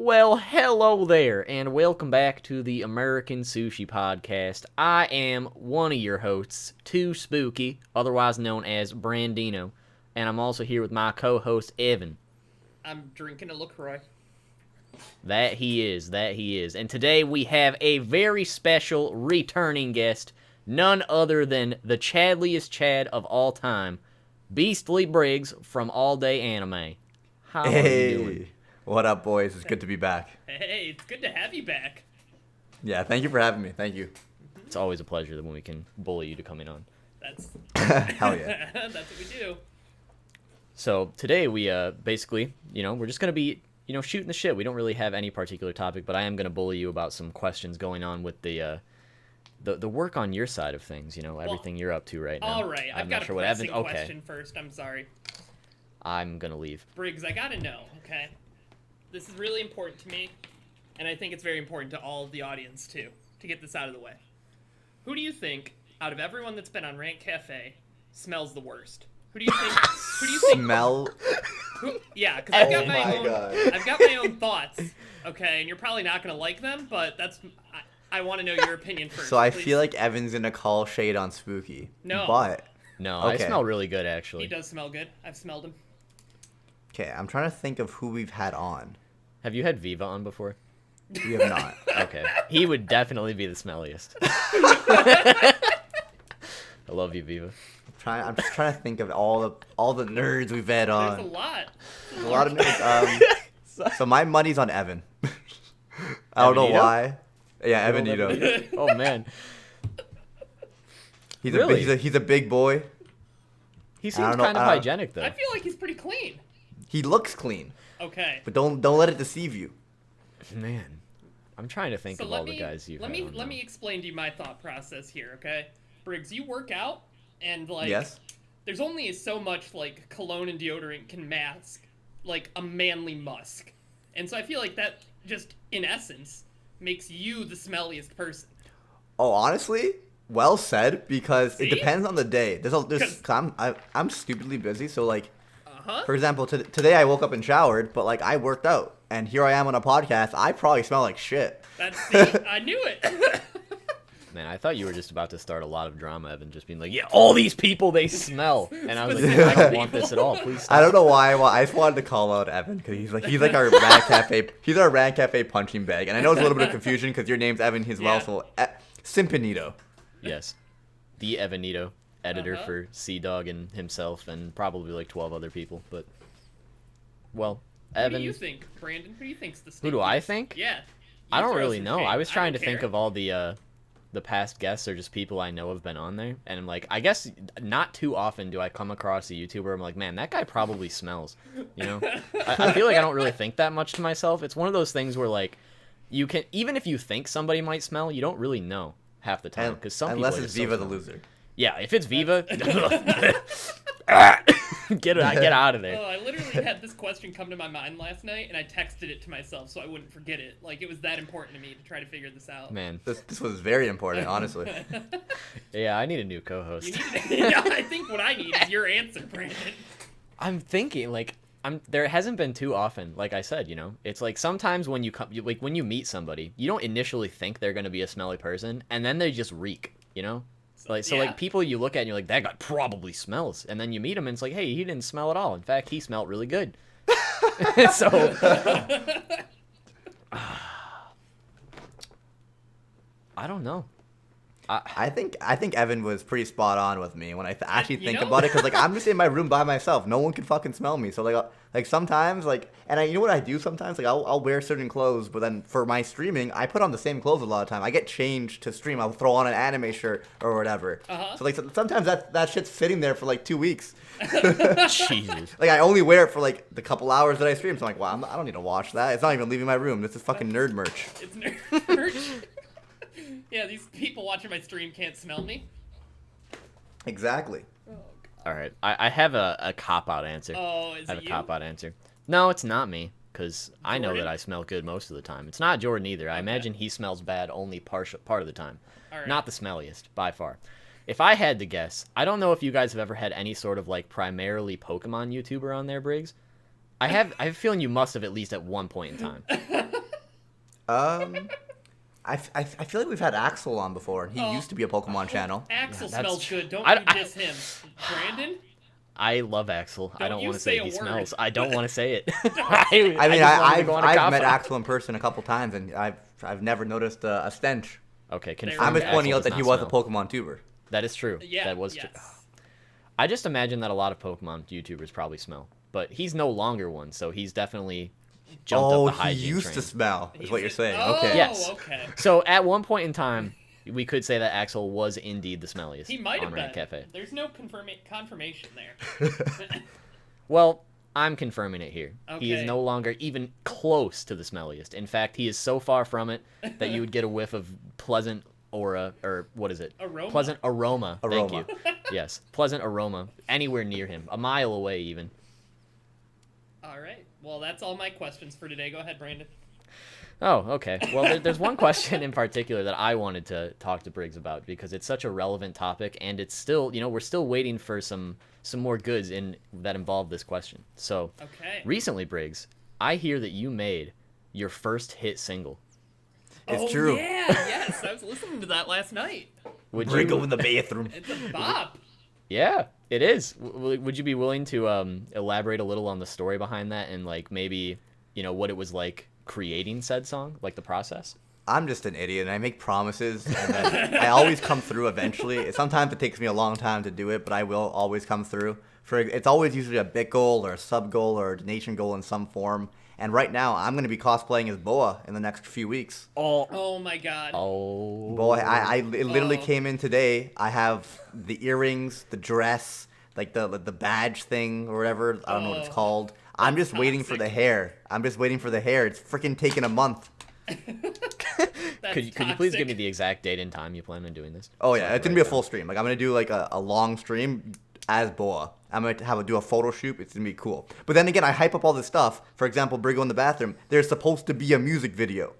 Well, hello there, and welcome back to the American Sushi Podcast. I am one of your hosts, Too Spooky, otherwise known as Brandino, and I'm also here with my co-host, Evan. I'm drinking a LaCroix. That he is. And today we have a very special returning guest, none other than the Chadliest Chad of all time, Beastly Briggs from All Day Anime. How are you doing? What up, boys? It's good to be back. Hey, it's good to have you back. Yeah, thank you for having me. Thank you. It's always a pleasure when we can bully you to coming on. That's Hell yeah. That's what we do. So today we basically, we're just going to be, shooting the shit. We don't really have any particular topic, but I am going to bully you about some questions going on with the work on your side of things, everything you're up to right now. All right, I've got a pressing question first. I'm sorry. I'm going to leave. Briggs, I got to know, okay? This is really important to me, and I think it's very important to all of the audience, too, to get this out of the way. Who do you think, out of everyone that's been on RantCafe, smells the worst? Who do you think? Smell? Yeah, because I've got my own thoughts, okay, and you're probably not going to like them, but I want to know your opinion first. So I feel like Evan's going to call shade on Spooky. No. But... No, okay. I smell really good, actually. He does smell good. I've smelled him. Okay, I'm trying to think of who we've had on. Have you had Viva on before? We have not. Okay. He would definitely be the smelliest. I love you, Viva. I'm just trying to think of all the nerds we've had on. There's a lot. A lot of nerds. So my money's on Evan. I don't know why. Yeah, Evanito. Oh, man. He's a big boy. He seems kind of hygienic, though. I feel like he's pretty clean. He looks clean. Okay. But don't let it deceive you. Man, I'm trying to think of all the guys you've had on. Let me explain to you my thought process here, okay? Briggs, you work out, and yes. There's only so much cologne and deodorant can mask a manly musk, and so I feel like that just in essence makes you the smelliest person. Oh, honestly, well said, because See? It depends on the day. I'm stupidly busy, so for example, today I woke up and showered, but I worked out, and here I am on a podcast. I probably smell like shit. I knew it. Man, I thought you were just about to start a lot of drama, Evan, just being like, yeah, all these people, they smell. And I was like, I don't want this at all. Please stop. I don't know why. Well, I just wanted to call out Evan, because he's like our Rant Cafe punching bag. And I know it's a little bit of confusion, because your name's Evan as well, so Simpanito. Yes. The Evanito, editor for Sea-Dog and himself, and probably 12 other people. But, well, Evan... Who do you think, Brandon? Who do you think's the stinkiest? Who do I think? Yeah. I don't really know. I was trying to think of all the past guests or just people I know have been on there, and I'm like, I guess not too often do I come across a YouTuber I'm like, man, that guy probably smells, I feel like I don't really think that much to myself. It's one of those things where you can, even if you think somebody might smell, you don't really know half the time, because unless it's Viva the loser. Yeah, if it's Viva, get out of there. Oh, I literally had this question come to my mind last night, and I texted it to myself so I wouldn't forget it. It was that important to me to try to figure this out. Man, this was very important, honestly. Yeah, I need a new co-host. I think what I need is your answer, Brandon. I'm thinking, there hasn't been too often, like I said, it's sometimes when you come, when you meet somebody, you don't initially think they're going to be a smelly person, and then they just reek, people you look at and you're like, that guy probably smells, and then you meet him and it's like, hey, he didn't smell at all. In fact, he smelled really good. So I don't know. I think Evan was pretty spot on with me when I actually think about it, because I'm just in my room by myself. No one can fucking smell me. So sometimes and you know what I do sometimes? I'll wear certain clothes, but then for my streaming, I put on the same clothes a lot of time. I get changed to stream. I'll throw on an anime shirt or whatever. So sometimes that shit's sitting there for 2 weeks. Jesus. I only wear it for the couple hours that I stream. So I'm like, wow, I don't need to wash that. It's not even leaving my room. This is fucking nerd merch. It's nerd merch. Yeah, these people watching my stream can't smell me. Exactly. Oh, all right, I have a cop-out answer. Oh, is it you? I have a cop-out answer. No, it's not me, because I know that I smell good most of the time. It's not Jordan either. I imagine he smells bad only part of the time. All right. Not the smelliest, by far. If I had to guess, I don't know if you guys have ever had any sort of primarily Pokemon YouTuber on there, Briggs. I have a feeling you must have, at least at one point in time. Um, I feel like we've had Axel on before, and he used to be a Pokemon channel. Axel Yeah, that's smells true. good. Don't I- you diss him. Brandon? I love Axel. I Don't don't you want to say say a he word. smells. I don't want to say it. I mean, just wanted to go on a I've cop met out. Axel in person a couple times, and I've never noticed a stench. Okay, I'm confirmed. I'm just pointing Axel out that does he not was a smell. Pokemon tuber. That is true. Yeah. That was yes. true. I just imagine that a lot of Pokemon YouTubers probably smell, but he's no longer one, so he's definitely jumped Oh, up the he hygiene used train. to smell, is what you're saying. Oh, Okay. Yes. okay. So at one point in time, we could say that Axel was indeed the smelliest He might on have Rant been. Cafe. There's no confirmation there. Well, I'm confirming it here. He is Okay. no longer even close to the smelliest. In fact, he is so far from it that you would get a whiff of pleasant aura, or what is it? Aroma. Pleasant aroma. Aroma. Thank you. Yes, pleasant aroma. Anywhere near him, a mile away even. All right. Well, that's all my questions for today. Go ahead, Brandon. Oh, okay. Well, there's one question in particular that I wanted to talk to Briggs about because it's such a relevant topic, and it's still, we're still waiting for some more goods that involve this question. So, Okay. recently, Briggs, I hear that you made your first hit single. It's true. Yeah, yes. I was listening to that last night. Would Briggo you? in the bathroom. It's a bop. Yeah, it is. Would you be willing to elaborate a little on the story behind that and like maybe what it was like creating said song, like the process? I'm just an idiot, and I make promises, and then I always come through eventually. Sometimes it takes me a long time to do it, but I will always come through. It's always usually a bit goal or a sub goal or a donation goal in some form. And right now, I'm going to be cosplaying as Boa in the next few weeks. Oh my god. Oh. Boy, it literally Oh. came in today. I have the earrings, the dress, like the badge thing or whatever. I don't know what it's Oh, called. I'm just waiting for the toxic. hair. It's freaking taking a month. That's Could you please give me toxic. the exact date and time you plan on doing this? Oh So yeah, I can it's gonna write be a it full down. stream. Like I'm gonna do like a long stream as Boa. I'm gonna do a photo shoot. It's gonna be cool. But then again, I hype up all this stuff. For example, Briggo in the bathroom. There's supposed to be a music video.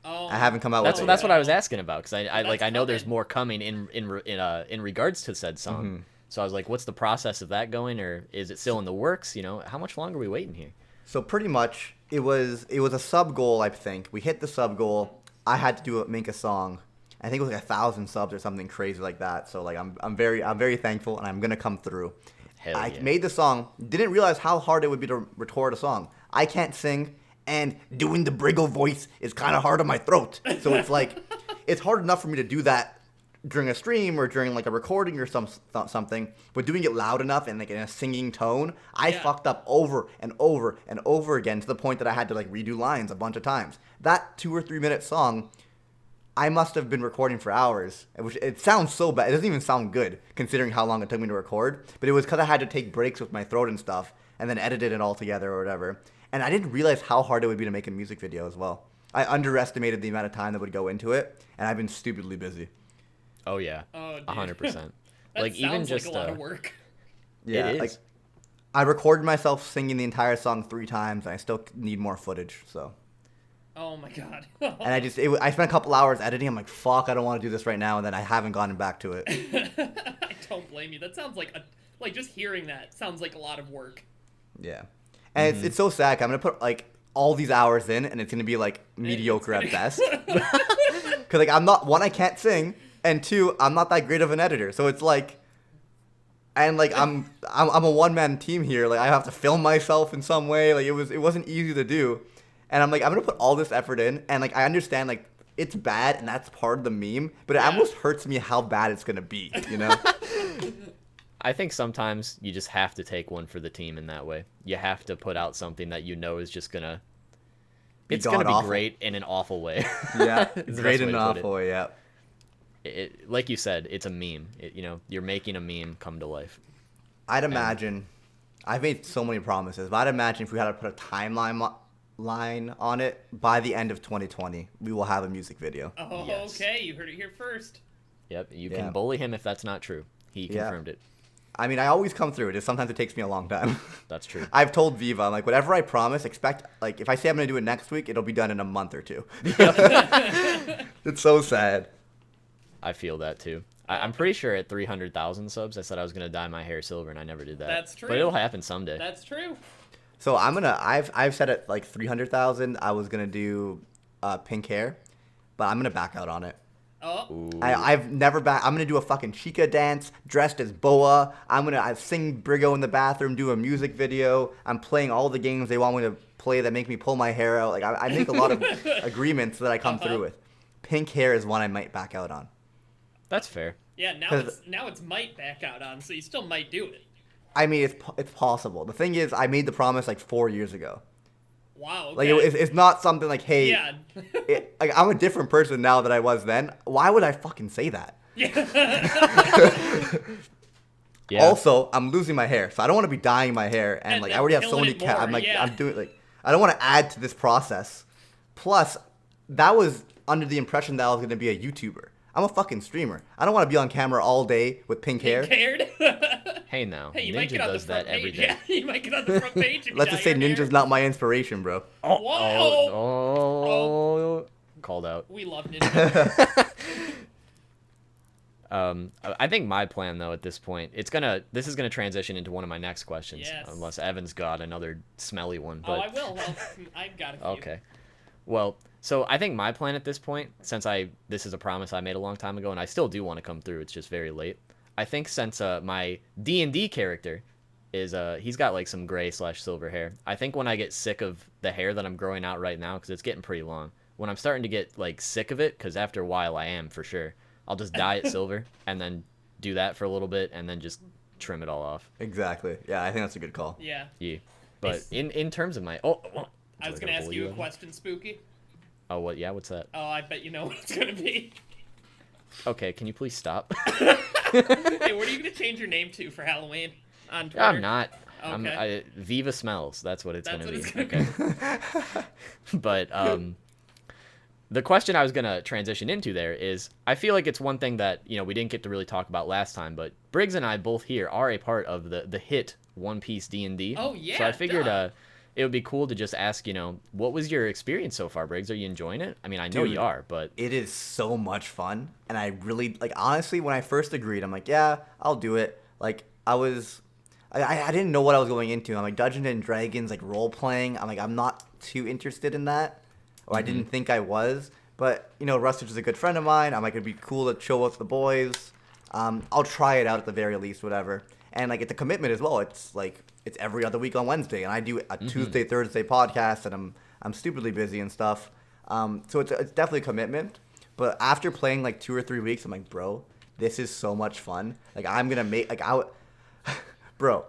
Oh, I haven't come out That's with it that's yet. what I was asking about because I That's know there's coming. more coming in regards to said song. Mm-hmm. So I was like, what's the process of that going, or is it still in the works? How much longer are we waiting here? So pretty much, it was a sub goal. I think we hit the sub goal. I had to make a song. I think it was like 1,000 subs or something crazy like that. So like I'm very thankful, and I'm gonna come through. Hell I yeah. made the song. Didn't realize how hard it would be to record a song. I can't sing, and doing the Briggo voice is kind of hard on my throat. So it's like, it's hard enough for me to do that during a stream or during like a recording or something. But doing it loud enough and like in a singing tone, I Yeah. fucked up over and over and over again to the point that I had to like redo lines a bunch of times. That 2 or 3 minute song, I must have been recording for hours, which it sounds so bad. It doesn't even sound good considering how long it took me to record. But it was because I had to take breaks with my throat and stuff, and then edited it all together or whatever. And I didn't realize how hard it would be to make a music video as well. I underestimated the amount of time that would go into it, and I've been stupidly busy. Oh yeah, Oh, dude. 100%. That Like even sounds just like a lot of work. Yeah, It like is. I recorded myself singing the entire song 3 times, and I still need more footage. So, Oh my god. and I spent a couple hours editing. I'm like, fuck, I don't want to do this right now, and then I haven't gotten back to it. I don't blame you. That sounds like just hearing that sounds like a lot of work. Yeah, and it's so sad. 'Cause I'm gonna put like all these hours in, and it's gonna be like And mediocre it's at best. Because like I'm not, one, I can't sing, and 2, I'm not that great of an editor. So it's like, and like I'm a one-man team here. Like I have to film myself in some way. Like it wasn't easy to do, and I'm gonna put all this effort in, and like I understand like it's bad, and that's part of the meme, but it Yeah. almost hurts me how bad it's gonna be. You know? I think sometimes you just have to take one for the team in that way. You have to put out something that is just gonna. It's gonna be god-awful. great in an awful way. Yeah, Is the best great way and to put it. awful way. Yeah. Like you said, it's a meme. You're making a meme come to life. I'd imagine, I've made so many promises, but I'd imagine if we had to put a line on it, by the end of 2020, we will have a music video. Oh, Yes. okay. You heard it here first. Yep, you Yeah. can bully him if that's not true. He Yeah. confirmed it. I mean, I always come through. Just sometimes it takes me a long time. That's true. I've told Viva, I'm like, whatever I promise, expect, like, if I say I'm going to do it next week, it'll be done in a month or 2. It's so sad. I feel that too. I'm pretty sure at 300,000 subs, I said I was gonna dye my hair silver, and I never did that. That's true. But it'll happen someday. That's true. So I've said at like 300,000, I was going to do pink hair, but I'm gonna back out on it. Oh. I've never I'm gonna do a fucking chica dance dressed as Boa. I sing Briggo in the bathroom, do a music video. I'm playing all the games they want me to play that make me pull my hair out. Like I make a lot of agreements that I come through with. Pink hair is one I might back out on. That's fair. Yeah, now it's might back out on, so you still might do it. I mean, it's possible. The thing is, I made the promise like 4 years ago. Wow. Okay. Like it's not something like, hey, Yeah. like I'm a different person now than I was then. Why would I fucking say that? Yeah. Yeah. Also, I'm losing my hair, so I don't want to be dyeing my hair, and like I already have so many. I'm like yeah. I'm doing like I don't want to add to this process. Plus, that was under the impression that I was gonna be a YouTuber. I'm a fucking streamer. I don't want to be on camera all day with pink hair. Pink-haired. Hey now, Hey, you might get Ninja on the does that front every page. day. Yeah, you might get on the front page. Let's just say Ninja's not my inspiration, bro. Whoa. Oh, called out. We love Ninja. I think my plan though at this point, this is gonna transition into one of my next questions, Yes. unless Evan's got another smelly one. Oh, But I will. Well, I've got a few. okay. Well, so I think my plan at this point, since this is a promise I made a long time ago, and I still do want to come through, it's just very late. I think since my D&D character is he's got like some gray/silver hair. I think when I get sick of the hair that I'm growing out right now, because it's getting pretty long, when I'm starting to get like sick of it, because after a while I am for sure, I'll just dye it silver and then do that for a little bit and then just trim it all off. Exactly. Yeah, I think that's a good call. Yeah. Yeah. But in terms of my I was gonna ask you a question, Spooky. Oh, what? Yeah, what's that? Oh, I bet you know what it's gonna be. Okay, can you please stop? Hey, what are you gonna change your name to for Halloween on Twitter? I'm not. Okay. Viva Smells. That's what it's That's gonna what be. it's gonna Okay. But the question I was gonna transition into there is, I feel like it's one thing that we didn't get to really talk about last time, but Briggs and I both here are a part of the hit One Piece D&D. Oh yeah. So I figured duh. it would be cool to just ask, what was your experience so far, Briggs? Are you enjoying it? I mean, I know Dude, you are, but it is so much fun, and I really like. Honestly, when I first agreed, I'm like, yeah, I'll do it. Like I didn't know what I was going into. I'm like Dungeons and Dragons, like role playing. I'm like, I'm not too interested in that, or I didn't think I was. But Rustage is a good friend of mine. I'm like, it'd be cool to chill with the boys. I'll try it out at the very least, whatever. And like, it's a commitment as well. It's like it's every other week on Wednesday, and I do a Tuesday, Thursday podcast, and I'm stupidly busy and stuff. So it's definitely a commitment. But after playing like 2 or 3 weeks, I'm like, bro, this is so much fun. Like I'm gonna make bro.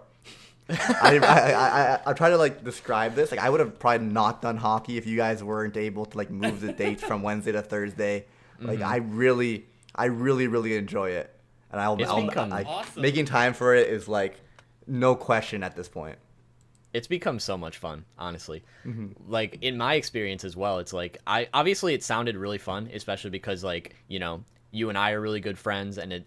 I try to like describe this. Like I would have probably not done hockey if you guys weren't able to like move the dates from Wednesday to Thursday. Like I really enjoy it, and I'll awesome. Making time for it is like no question at this point. It's become so much fun, honestly. Like in my experience as well, it's like obviously it sounded really fun, especially because like you and I are really good friends, and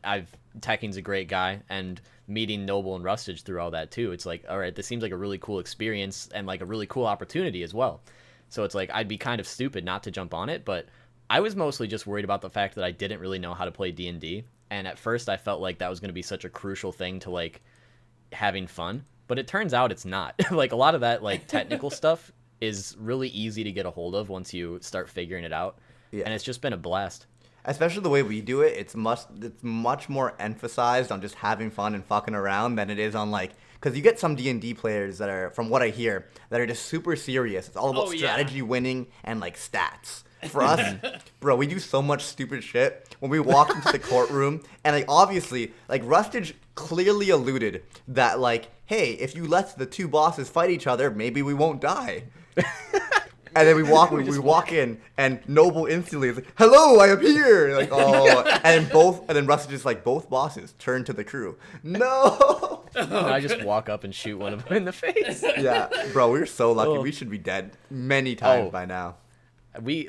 Tekking's a great guy, and meeting Noble and Rustage through all that too. It's like, all right, this seems like a really cool experience and like a really cool opportunity as well. So it's like I'd be kind of stupid not to jump on it, but I was mostly just worried about the fact that I didn't really know how to play D&D, and at first I felt like that was going to be such a crucial thing to like having fun, but it turns out it's not. Like a lot of that like technical stuff is really easy to get a hold of once you start figuring it out. Yeah. And it's just been a blast. Especially the way we do it, it's much more emphasized on just having fun and fucking around than it is on like, because you get some D&D players that are, from what I hear, that are just super serious. It's all about strategy, winning, and like stats. For us, bro, we do so much stupid shit when we walk into the courtroom, and like obviously, like Rustage clearly alluded that like, hey, if you let the two bosses fight each other, maybe we won't die. And then we walk in, and Noble instantly is like, "Hello, I am here!" Like, oh, and then Rustage is like, both bosses turn to the crew. No. And I just walk up and shoot one of them in the face. Yeah, bro, we're so lucky. We should be dead many times by now.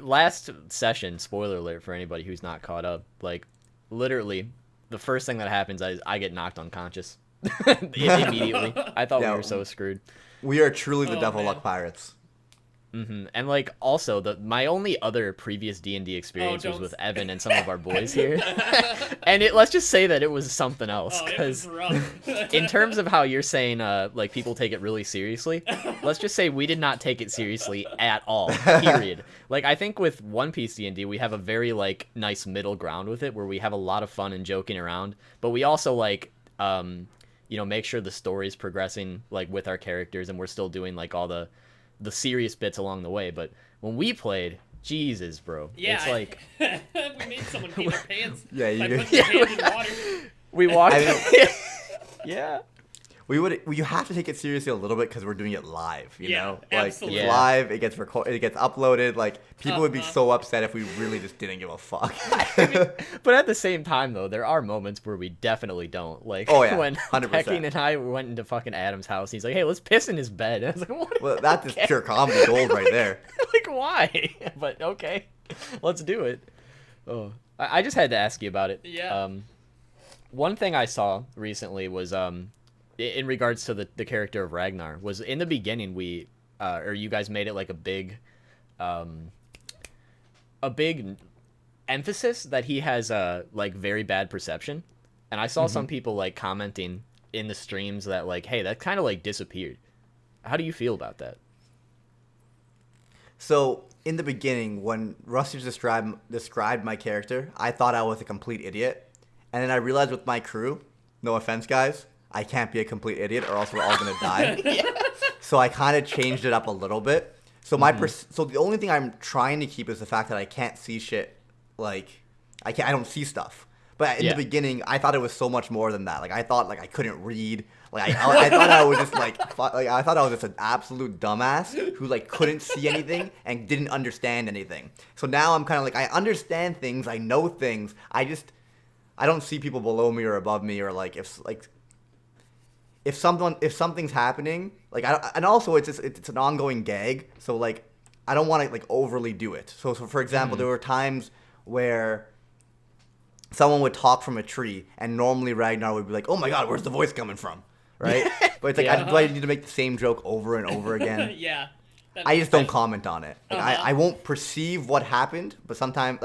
Last session, spoiler alert for anybody who's not caught up, like literally the first thing that happens is I get knocked unconscious immediately. I thought we were so screwed. We are truly the devil man. luck pirates. And like also my only other previous D&D experience was with Evan and some of our boys here, and let's just say that it was something else. Because in terms of how you're saying, like people take it really seriously, let's just say we did not take it seriously at all. Period. Like I think with One Piece D&D, we have a very like nice middle ground with it, where we have a lot of fun and joking around, but we also like make sure the story's progressing like with our characters, and we're still doing like all the serious bits along the way. But when we played, Jesus, bro, it's like we made someone pee their pants. Yeah, you by putting their hands in water. We walked. Yeah. You have to take it seriously a little bit because we're doing it live, you know? Like, absolutely. it's live, it gets recorded, it gets uploaded. Like, people would be so upset if we really just didn't give a fuck. But at the same time, though, there are moments where we definitely don't. Like, when 100%. Tekken and I went into fucking Adam's house, he's like, hey, let's piss in his bed. And I was like, what? Well, that's just pure comedy gold right there. Like, why? But, okay, let's do it. Oh, I just had to ask you about it. Yeah. One thing I saw recently was, in regards to the character of Ragnar, was in the beginning or you guys made it like a big emphasis that he has like very bad perception, and I saw some people like commenting in the streams that like, hey, that kind of like disappeared. How do you feel about that? So in the beginning, when Rusty described my character, I thought I was a complete idiot, and then I realized with my crew, no offense guys, I can't be a complete idiot or else we're all gonna die. So I kind of changed it up a little bit. So so the only thing I'm trying to keep is the fact that I can't see shit. Like I don't see stuff. But in the beginning, I thought it was so much more than that. Like I thought like I couldn't read. Like I thought I was just I thought I was just an absolute dumbass who like couldn't see anything and didn't understand anything. So now I'm kind of like I understand things, I know things. I don't see people below me or above me, or like if something's happening, like and also it's an ongoing gag, so like I don't want to like overly do it. So for example, there were times where someone would talk from a tree, and normally Ragnar would be like, "Oh my God, where's the voice coming from?" Right? But it's like, do I need to make the same joke over and over again? Yeah. I just don't comment on it. Like, I won't perceive what happened, but sometimes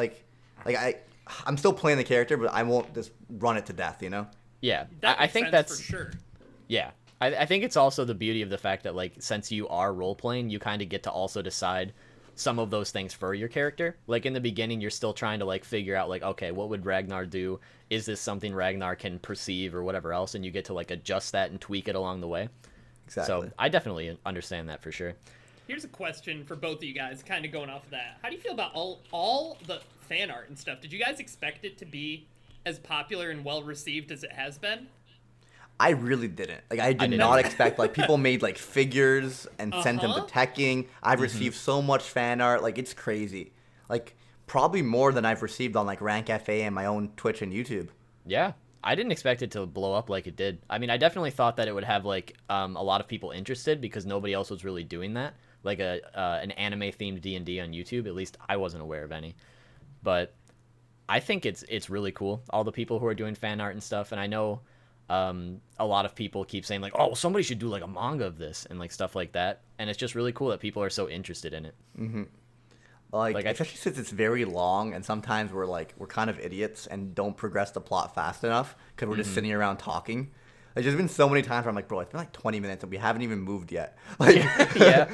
I'm still playing the character, but I won't just run it to death, you know? Yeah, That I makes think sense that's for sure. Yeah, I think it's also the beauty of the fact that like since you are role playing, you kind of get to also decide some of those things for your character. Like in the beginning, you're still trying to like figure out like, okay, what would Ragnar do? Is this something Ragnar can perceive or whatever else? And you get to like adjust that and tweak it along the way. Exactly. So I definitely understand that for sure. Here's a question for both of you guys, kind of going off of that. How do you feel about all the fan art and stuff? Did you guys expect it to be as popular and well received as it has been? I really didn't. Like, I did not expect, like, people made, like, figures and sent them to Tekking. I've received so much fan art. Like, it's crazy. Like, probably more than I've received on, like, RantCafe and my own Twitch and YouTube. Yeah. I didn't expect it to blow up like it did. I mean, I definitely thought that it would have, like, a lot of people interested because nobody else was really doing that. Like, an anime-themed D&D on YouTube. At least I wasn't aware of any. But I think it's really cool, all the people who are doing fan art and stuff. And I know... a lot of people keep saying like, oh, somebody should do like a manga of this and like stuff like that, and it's just really cool that people are so interested in it. Like especially since it's very long, and sometimes we're kind of idiots and don't progress the plot fast enough because we're just sitting around talking. Like, there's been so many times where I'm like, bro, it's been like 20 minutes and we haven't even moved yet. Like, Yeah.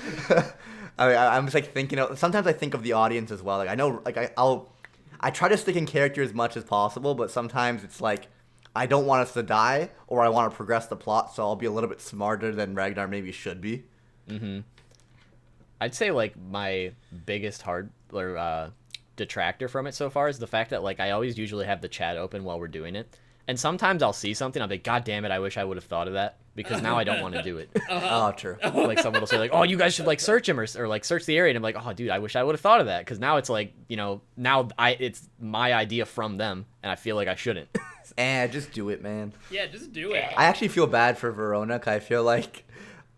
I'm just like thinking sometimes I think of the audience as well. Like, I know, like I try to stick in character as much as possible, but sometimes it's like I don't want us to die, or I want to progress the plot, so I'll be a little bit smarter than Ragnar maybe should be. I'd say like my biggest detractor from it so far is the fact that like I always usually have the chat open while we're doing it, and sometimes I'll see something, I'll be like, God damn it, I wish I would have thought of that, because now I don't want to do it. Oh, true. Like someone will say like, oh, you guys should like search him or like search the area, and I'm like, oh dude, I wish I would have thought of that, because now it's like, you know, now it's my idea from them and I feel like I shouldn't. Just do it, man. Yeah, just do it. I actually feel bad for Verona, because I feel like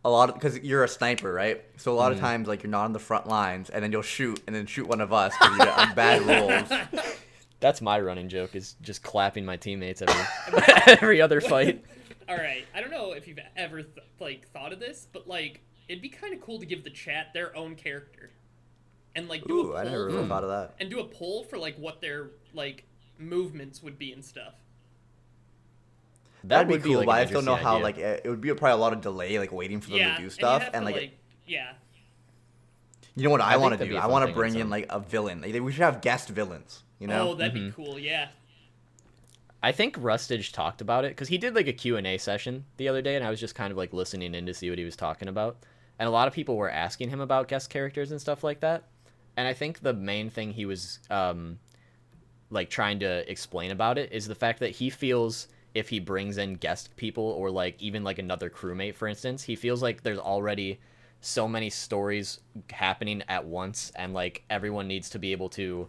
because you're a sniper, right? So a lot of times, like, you're not on the front lines, and then you'll shoot, and then shoot one of us because you get on bad rolls. That's my running joke, is just clapping my teammates every other fight. All right, I don't know if you've ever thought of this, but like it'd be kind of cool to give the chat their own character, and like do a poll. I never really thought of that. And do a poll for like what their like movements would be and stuff. That'd be cool, like, but an I still know interesting how idea. like it would be probably a lot of delay, like waiting for them to do stuff, and like yeah. you know what I think want to that'd do? be a I fun want to thing bring in in some. like a villain. Like, we should have guest villains. You know? Oh, that'd be cool. Yeah. I think Rustage talked about it because he did like a Q&A session the other day, and I was just kind of like listening in to see what he was talking about. And a lot of people were asking him about guest characters and stuff like that. And I think the main thing he was like trying to explain about it is the fact that he feels if he brings in guest people or like even like another crewmate, for instance, he feels like there's already so many stories happening at once, and like everyone needs to be able to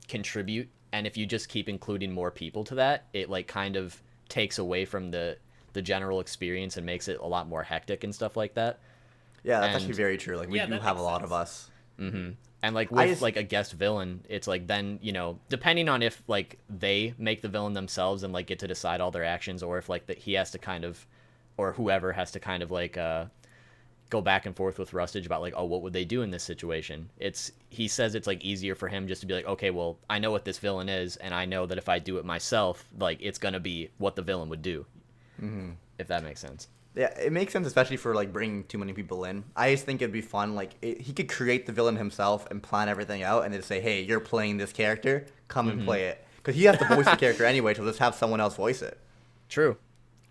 contribute. And if you just keep including more people to that, it like kind of takes away from the general experience and makes it a lot more hectic and stuff like that. Yeah, that's And- actually very true. Like we Yeah, do that have a makes lot sense. of us. And like I with just- like a guest villain, it's like then, you know, depending on if like they make the villain themselves and like get to decide all their actions, or if like he has to kind of, or whoever has to kind of like go back and forth with Rustage about like, oh, what would they do in this situation? He says it's like easier for him just to be like, okay, well, I know what this villain is, and I know that if I do it myself, like it's gonna be what the villain would do. If that makes sense. Yeah, it makes sense, especially for like bringing too many people in. I just think it'd be fun. Like he could create the villain himself and plan everything out, and then say, "Hey, you're playing this character. Come and play it." Because he has to voice the character anyway, so let's have someone else voice it, True.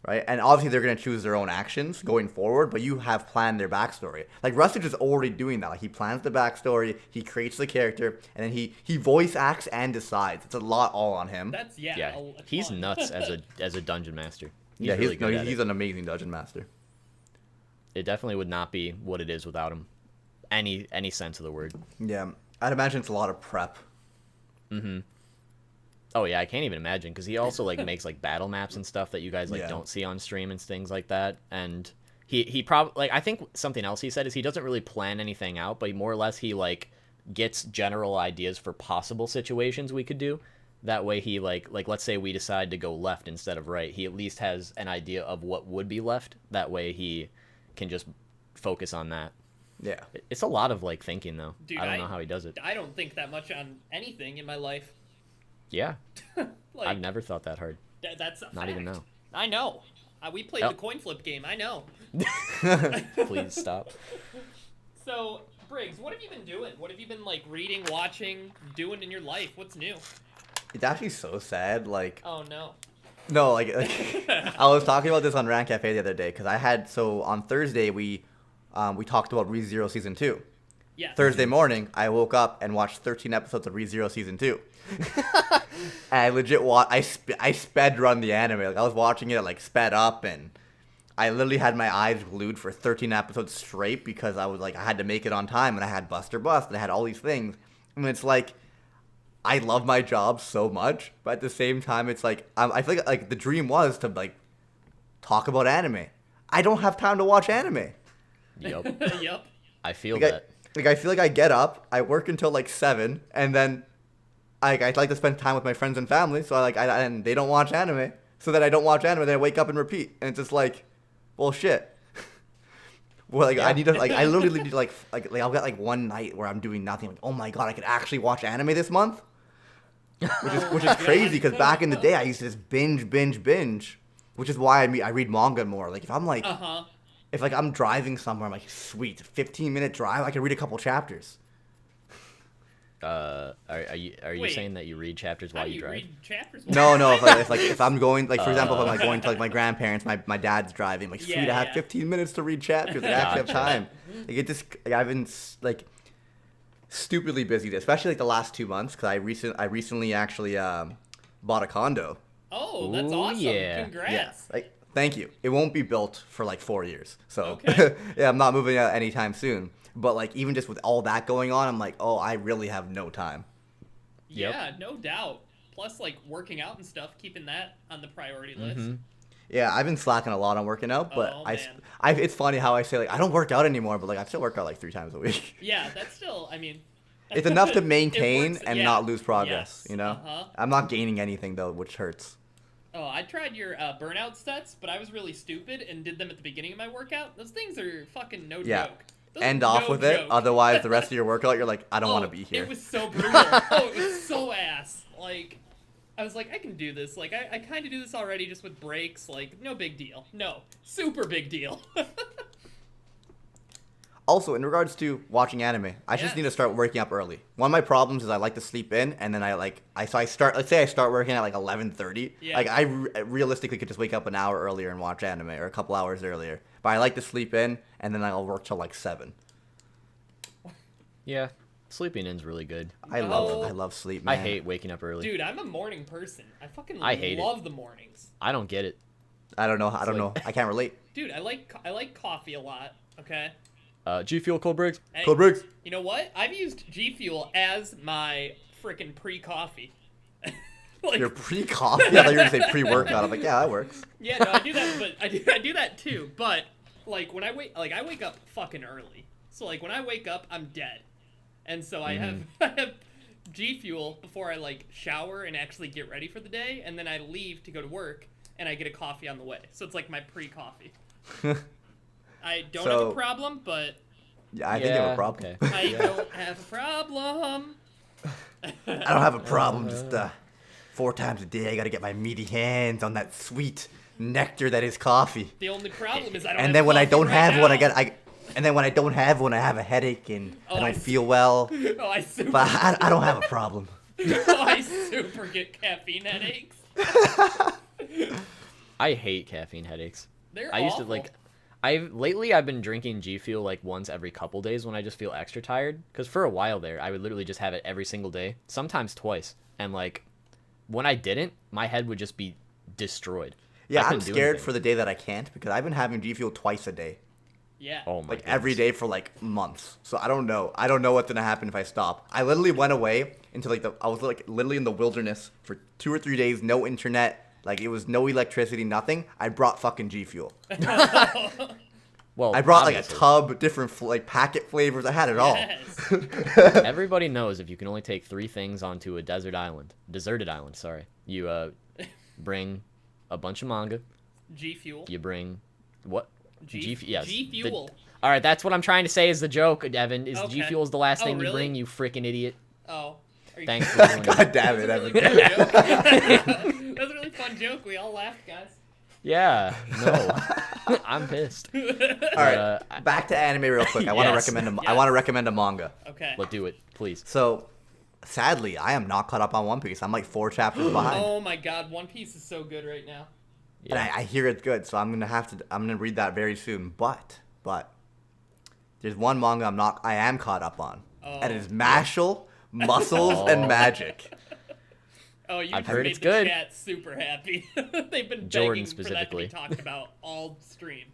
right? And obviously they're gonna choose their own actions going forward, but you have planned their backstory. Like Rustage is already doing that. Like he plans the backstory, he creates the character, and then he voice acts and decides. It's a lot all on him. That's Yeah, a he's ton. nuts as a dungeon master. He's yeah, really good at he's it. an amazing dungeon master. It definitely would not be what it is without him. Any sense of the word. Yeah, I'd imagine it's a lot of prep. Oh yeah, I can't even imagine, because he also like makes like battle maps and stuff that you guys like Yeah. don't see on stream and things like that. And he probably like, I think something else he said is he doesn't really plan anything out, but more or less he like gets general ideas for possible situations we could do. That way he like let's say we decide to go left instead of right, he at least has an idea of what would be left. That way he can just focus on that. Yeah. It's a lot of like thinking though. Dude, I don't know how he does it. I don't think that much on anything in my life. Yeah, Like, I've never thought that hard. That's a Not even fact. now. I know. We played Oh. the coin flip game. I know. Please stop. So, Briggs, what have you been doing? What have you been like reading, watching, doing in your life? What's new? It's actually so sad. Like, Oh no. no, like I was talking about this on RantCafe the other day because on Thursday we talked about ReZero Season 2. Yeah. Thursday morning, I woke up and watched 13 episodes of ReZero Season 2. And I legit I sped run the anime. Like I was watching it like sped up, and I literally had my eyes glued for 13 episodes straight because I was like I had to make it on time, and I had Buster Bust and I had all these things. And it's like I love my job so much, but at the same time it's like I feel like the dream was to like talk about anime. I don't have time to watch anime. Yup. Yep. I feel Like that. I feel like I get up, I work until like 7, and then I like to spend time with my friends and family. So and they don't watch anime, so that I don't watch anime. Then I wake up and repeat, and it's just like, bullshit. Well, like I need to I literally need to like I'll get like one night where I'm doing nothing. Like, oh my god, I could actually watch anime this month, which is crazy because back in the day I used to just binge, which is why I read manga more. Like if I'm like. Uh-huh. If like I'm driving somewhere, I'm like, sweet, 15-minute drive, I can read a couple chapters. Are you Wait. saying that you read chapters How while do you you drive? read chapters? No, if I'm going, like for example, if I'm like going to like my grandparents, my dad's driving, like sweet, Yeah, I have yeah. 15 minutes to read chapters. I actually have Gotcha. time. Like I've been like stupidly busy, especially like the last 2 months because I recently actually bought a condo. Oh, that's Ooh, awesome. yeah. Congrats. Like thank you. It won't be built for like 4 years, so Okay. yeah, I'm not moving out anytime soon. But like even just with all that going on, I'm like, oh, I really have no time. Yep. Yeah, no doubt. Plus, like, working out and stuff, keeping that on the priority list. Mm-hmm. Yeah, I've been slacking a lot on working out, but Oh, I man. it's funny how I say like I don't work out anymore, but like I still work out like 3 times a week. Yeah, that's still, I mean... It's enough to it maintain works- and yeah. not lose progress, Yes, you know? uh-huh. I'm not gaining anything though, which hurts. Oh, I tried your burnout sets, but I was really stupid and did them at the beginning of my workout. Those things are fucking no Yeah. joke. Those End are off no with it. joke. Otherwise, the rest of your workout, you're like, I don't want to Oh, be here. It was so brutal. Oh, it was so ass. Like, I was like, I can do this. Like, I kind of do this already just with breaks. Like, no big deal. No, super big deal. Also, in regards to watching anime, I just Yes. need to start waking up early. One of my problems is I like to sleep in, and then I start. Let's say I start working at like 11:30. Yeah. Like I realistically could just wake up an hour earlier and watch anime, or a couple hours earlier. But I like to sleep in, and then I'll work till like 7. Yeah, sleeping in's really good. No. I love sleep, man. I hate waking up early. Dude, I'm a morning person. I fucking I hate it. love the mornings. I don't get it. I don't know. I don't like- know. I can't relate. Dude, I like coffee a lot. Okay. G Fuel Cold Briggs. Hey, Cold Briggs. You know what? I've used G Fuel as my freaking pre-coffee. Like, Your pre-coffee? I thought you were gonna say pre-workout. I'm like, yeah, that works. yeah, no, I do that, but I do that too. But like when I wake up fucking early. So like when I wake up, I'm dead, and so I have G Fuel before I like shower and actually get ready for the day, and then I leave to go to work, and I get a coffee on the way. So it's like my pre-coffee. I don't have a problem, but Yeah, I think you have a problem. Okay. I don't have a problem. I don't have a problem. Just 4 times a day, I gotta get my meaty hands on that sweet nectar that is coffee. The only problem is I don't. And have then when I coffee don't right have one, now. And then when I don't have one, I have a headache and Oh, I don't I feel well. Oh, I super. But I don't have a problem. Oh, I super get caffeine headaches. I hate caffeine headaches. They're I used awful. to like. Lately I've been drinking G Fuel like once every couple days when I just feel extra tired. Because for a while there, I would literally just have it every single day, sometimes twice. And like, when I didn't, my head would just be destroyed. Yeah, I I'm couldn't do scared anything. for the day that I can't because I've been having G Fuel twice a day. Yeah. Oh my Like every goodness. day for like months. So I don't know. I don't know what's gonna happen if I stop. I literally went away into like I was like literally in the wilderness for 2 or 3 days, no internet. Like it was no electricity, nothing. I brought fucking G Fuel. Well, I brought like a obviously. tub, different like packet flavors. I had it all. Yes. Everybody knows if you can only take 3 things onto a deserted island, sorry, you bring a bunch of manga, G Fuel. you bring what? Yes. G Fuel. All right, that's what I'm trying to say is the joke, Evan. Is Okay. G Fuel's the last Oh, thing you really? bring? You freaking idiot. Oh. Are you Thanks for doing God that. damn it, That was Evan. a really fun joke. That was a really fun joke. We all laughed, guys. Yeah, no, I'm pissed. All right, Uh, back to anime real quick. I want to Yes. recommend I Yes. want to recommend a manga. Okay. Let's do it, please. So, sadly, I am not caught up on One Piece. I'm like 4 chapters behind, Oh my God, One Piece is so good right now. and I hear it's good. So I'm gonna read that very soon. But there's one manga I am caught up on, and it is Mashle, Muscles, Oh. and Magic. Oh, you I've just heard made it's the good. chat super happy. They've been Jordan begging for that to specifically. be talked about all stream.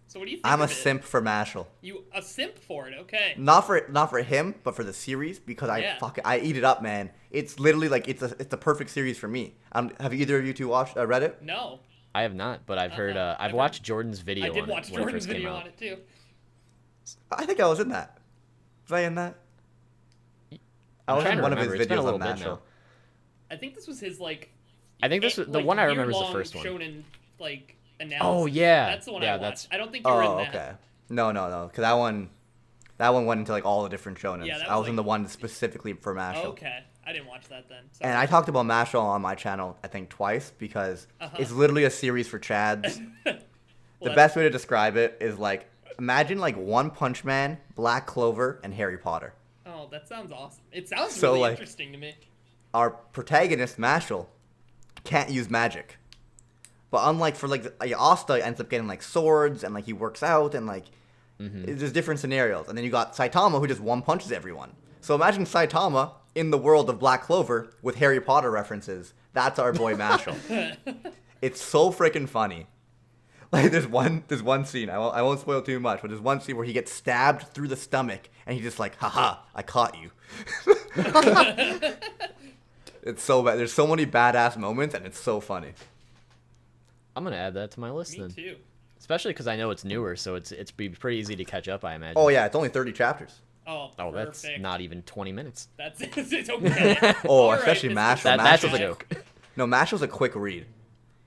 So what do you think I'm a of it? simp for Mashle. You a simp for it? Okay. Not for him, but for the series because Yeah. I eat it up, man. It's literally like it's a perfect series for me. Have either of you two read it? No, I have not, but I've heard. I've I've heard- watched Jordan's video. I did on watch it when it Jordan's first came video out. on it too. I think I was in that. Was I in that? I I'm was trying in to one of his remember. It's been a videos little on bit Mashle. now. I think this was his like. I think this was the one I remember is the first one. Shonen like analysis. Oh yeah, That's the one yeah, I watched. that's I don't think you were Oh, in that. okay. No, because that one went into like all the different shonens. Yeah, that I was, was in like- the one specifically for Mashle. Okay, I didn't watch that then. Sorry. And I talked about Mashle on my channel, I think twice, because Uh-huh. it's literally a series for chads. Well, The best way to describe it is like imagine like One Punch Man, Black Clover, and Harry Potter. Oh, that sounds awesome. It sounds So, really like- interesting to me. Our protagonist Mashle can't use magic, but unlike for like Asta ends up getting like swords and like he works out and like there's different scenarios. And then you got Saitama who just one punches everyone. So imagine Saitama in the world of Black Clover with Harry Potter references. That's our boy Mashle. It's so freaking funny. Like there's one scene, I won't spoil too much, but there's one scene where he gets stabbed through the stomach and he's just like, haha, I caught you. It's so bad. There's so many badass moments and it's so funny. I'm gonna add that to my list Me then. too. Especially because I know it's newer, so it's be pretty easy to catch up. I imagine. Oh yeah, it's only 30 chapters. Oh, Oh, that's perfect. not even 20 minutes. That's it's okay. Oh, All right, especially Mr. Mashle. That's a Mashle's like- joke. No, Mashle's a quick read.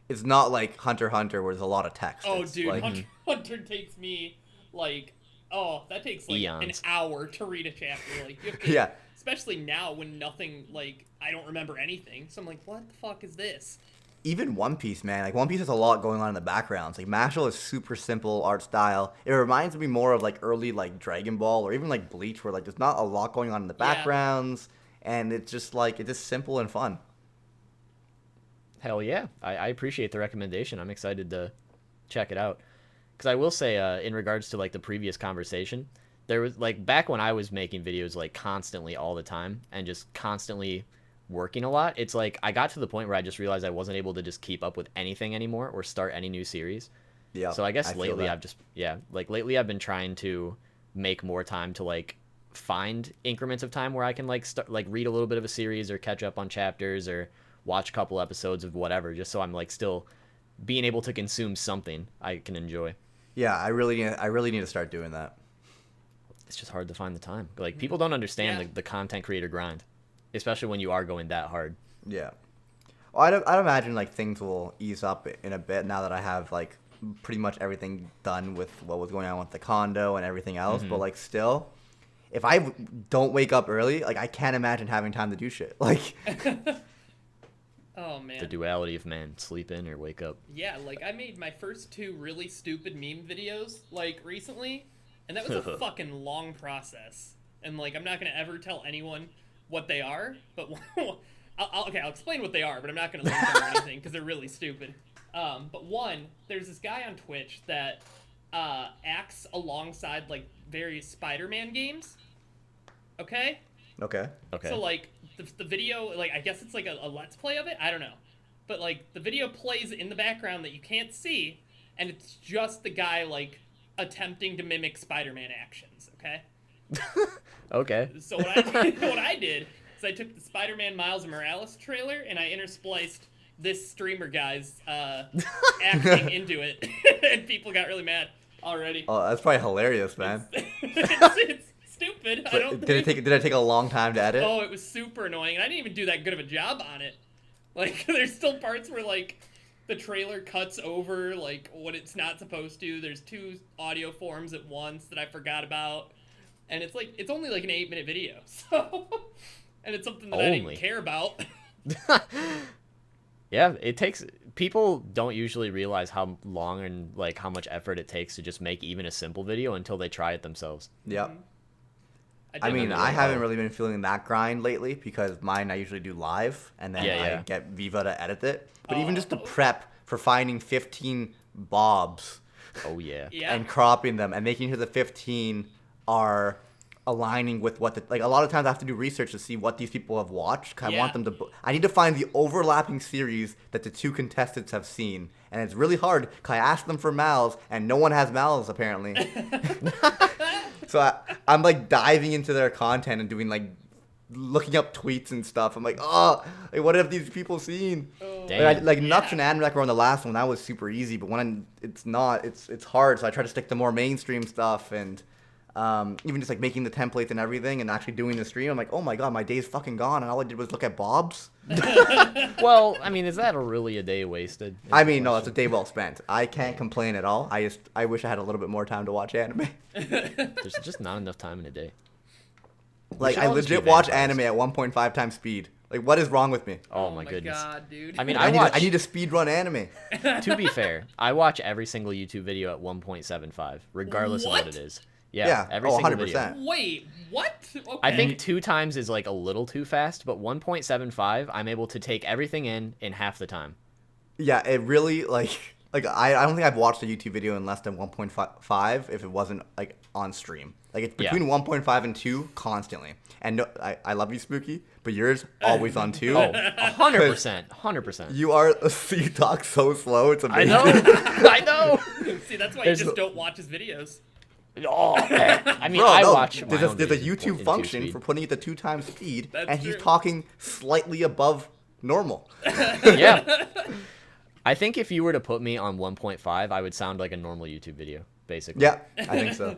It's not like Hunter x Hunter where there's a lot of text. Oh, It's dude, like, Hunter takes me like, that takes like Eons. an hour to read a chapter. Like, you have to, Yeah. Especially now when nothing, like, I don't remember anything. So I'm like, what the fuck is this? Even One Piece, man. Like, One Piece has a lot going on in the background. Like, Mashle is super simple art style. It reminds me more of, like, early, like, Dragon Ball or even, like, Bleach where, like, there's not a lot going on in the backgrounds. And it's just, like, it's just simple and fun. Hell yeah. I appreciate the recommendation. I'm excited to check it out. Because I will say, in regards to, like, the previous conversation, there was, like, back when I was making videos, like, constantly all the time and just constantly working a lot, it's like I got to the point where I just realized I wasn't able to just keep up with anything anymore or start any new series. Yeah. So I guess feel lately that. lately I've been trying to make more time to, like, find increments of time where I can, like, read a little bit of a series or catch up on chapters or watch a couple episodes of whatever, just so I'm, like, still being able to consume something I can enjoy. Yeah, I really need to start doing that. It's just hard to find the time. Like, people don't understand the content creator grind, especially when you are going that hard. Yeah. Well, I'd imagine, like, things will ease up in a bit now that I have, like, pretty much everything done with what was going on with the condo and everything else. But, like, still, if I don't wake up early, like, I can't imagine having time to do shit. Like... Oh, man. The duality of man, sleep in or wake up. Yeah, like, I made my first 2 really stupid meme videos, like, recently, and that was a fucking long process. And, like, I'm not gonna ever tell anyone what they are, but I'll explain what they are, but I'm not gonna link them or anything, because they're really stupid. But one, there's this guy on Twitch that acts alongside, like, various Spider-Man games, okay? Okay. So, like, the video, like, I guess it's like a Let's Play of it? I don't know. But, like, the video plays in the background that you can't see, and it's just the guy, like, attempting to mimic Spider-Man actions, okay? Okay. So what I did is I took the Spider-Man Miles Morales trailer, and I interspliced this streamer guy's acting into it, and people got really mad already. Oh, that's probably hilarious, man. It's stupid. Did it take a long time to edit? Oh, it was super annoying. And I didn't even do that good of a job on it. Like, there's still parts where, like, the trailer cuts over, like, what it's not supposed to. There's 2 audio forms at once that I forgot about. And it's, like, it's only, like, an 8-minute video. So, and it's something that I didn't care about. Yeah, it takes... People don't usually realize how long and, like, how much effort it takes to just make even a simple video until they try it themselves. Yep. Mm-hmm. I mean, I haven't really been feeling that grind lately because mine I usually do live and then I get Viva to edit it. But even just the prep for finding 15 bobs Oh, yeah. and cropping them and making sure the 15 are aligning with what like a lot of times I have to do research to see what these people have watched. 'Cause I want them to I need to find the overlapping series that the 2 contestants have seen. And it's really hard because I asked them for Mal's and no one has Mal's apparently. So I'm like diving into their content and doing like looking up tweets and stuff. I'm like, oh, like, what have these people seen? Like Nux and Anrek were on the last one. That was super easy, but when it's not, it's hard. So I try to stick to more mainstream stuff and even just like making the templates and everything and actually doing the stream. I'm like, oh my god, my day's fucking gone, and all I did was look at Bob's. Well, I mean, is that really a day wasted? I mean, no, it's a day well spent. I can't complain at all. I wish I had a little bit more time to watch anime. There's just not enough time in a day. Like, I legit watch anime at 1.5 times speed. Like, what is wrong with me? Oh my goodness. God, dude. I mean, I need to speed run anime. To be fair, I watch every single YouTube video at 1.75, regardless of what it is. Yeah, every single 100%. video. Wait, what? Okay. I think 2 times is like a little too fast, but 1.75, I'm able to take everything in half the time. Yeah, it really like I don't think I've watched a YouTube video in less than 1.5 if it wasn't like on stream. Like it's between 1.5 and 2 constantly. And no, I love you, Spooky, but yours always on 2. Oh, 100%, 100%. You talk so slow. It's amazing. I know, I know. See, that's why you just don't watch his videos. Oh, man. I mean, Bro, I no, watch. There's a YouTube function for putting it to 2 times speed, and he's talking slightly above normal. Yeah. I think if you were to put me on 1.5, I would sound like a normal YouTube video, basically. Yeah, I think so.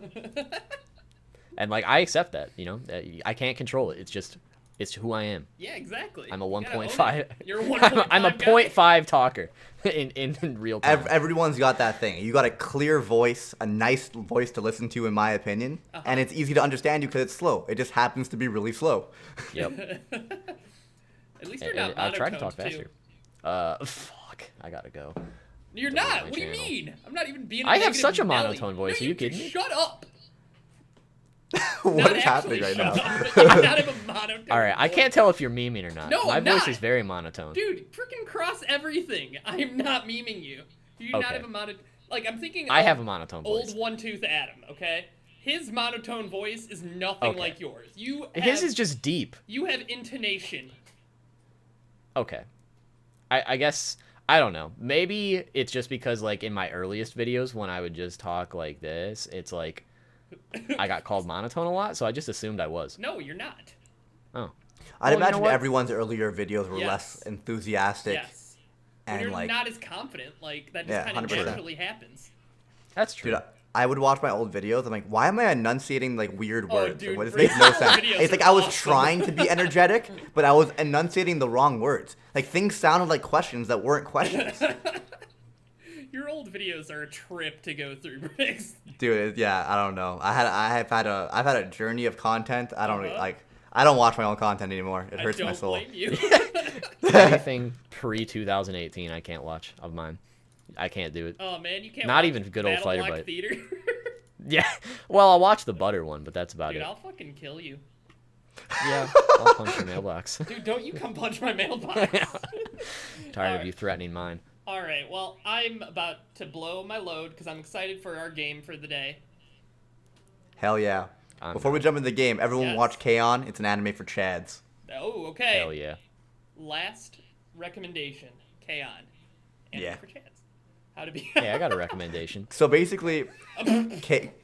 And like I accept that, you know, I can't control it. It's just It's who I am. Yeah, exactly. I'm a You gotta own 1.5. it. You're a 1.5 I'm a guy. 0.5 talker in real time. Everyone's got that thing. You got a clear voice, a nice voice to listen to, in my opinion, and it's easy to understand you because it's slow. It just happens to be really slow. Yep. At least you're not I tried to monotoned, talk too. faster. Fuck. I gotta go. You're Delete not. my What do you channel. mean? I'm not even being. I have negative such a Nelly. monotone voice. No, Are you kidding me? Shut up. What Not is actually happening right shut now? up. You do not have a monotone. All right. I voice. can't tell if you're memeing or not. No, My I'm voice not. is very monotone. Dude, freaking cross everything. I am not memeing you. You do not Okay. have a monotone. Like I'm thinking. I of have a monotone old voice. one tooth Adam. Okay, his monotone voice is nothing Okay. like yours. You. His have- is just deep. You have intonation. Okay. I guess I don't know. Maybe it's just because like in my earliest videos when I would just talk like this, it's like I got called monotone a lot, so I just assumed I was. No, you're not. Oh. I'd Well, you know imagine what? everyone's earlier videos were Yes. less enthusiastic Yes. When and you're like. not as confident, like that just Yeah, kind of 100%. naturally happens. That's true. Dude, I would watch my old videos. I'm like, why am I enunciating like weird Oh, words? dude, What it Briggs' makes no old sense. videos It's like are I was awesome. trying to be energetic, but I was enunciating the wrong words. Like things sounded like questions that weren't questions. Your old videos are a trip to go through, Briggs. Dude, yeah, I don't know. I've had a journey of content. I don't Uh-huh. like. I don't watch my own content anymore. It I hurts don't my soul. blame you. Anything pre 2018 I can't watch of mine. I can't do it. Oh man, you can't. Not watch even good old Battle Fighter Block Bite. Theater. Yeah. Well, I'll watch the butter one, but that's about Dude, it. I'll fucking kill you. Yeah. I'll punch your mailbox. Dude, don't you come punch my mailbox. Tired of Alright. you threatening mine. All right, well, I'm about to blow my load because I'm excited for our game for the day. Hell yeah. I'm Before we jump into the game, everyone Yes. watch K-On! It's an anime for Chads. Oh, okay. Hell yeah. Last recommendation, K-On! Anime Yeah. for Chance. How to be... Hey, I got a recommendation. So basically,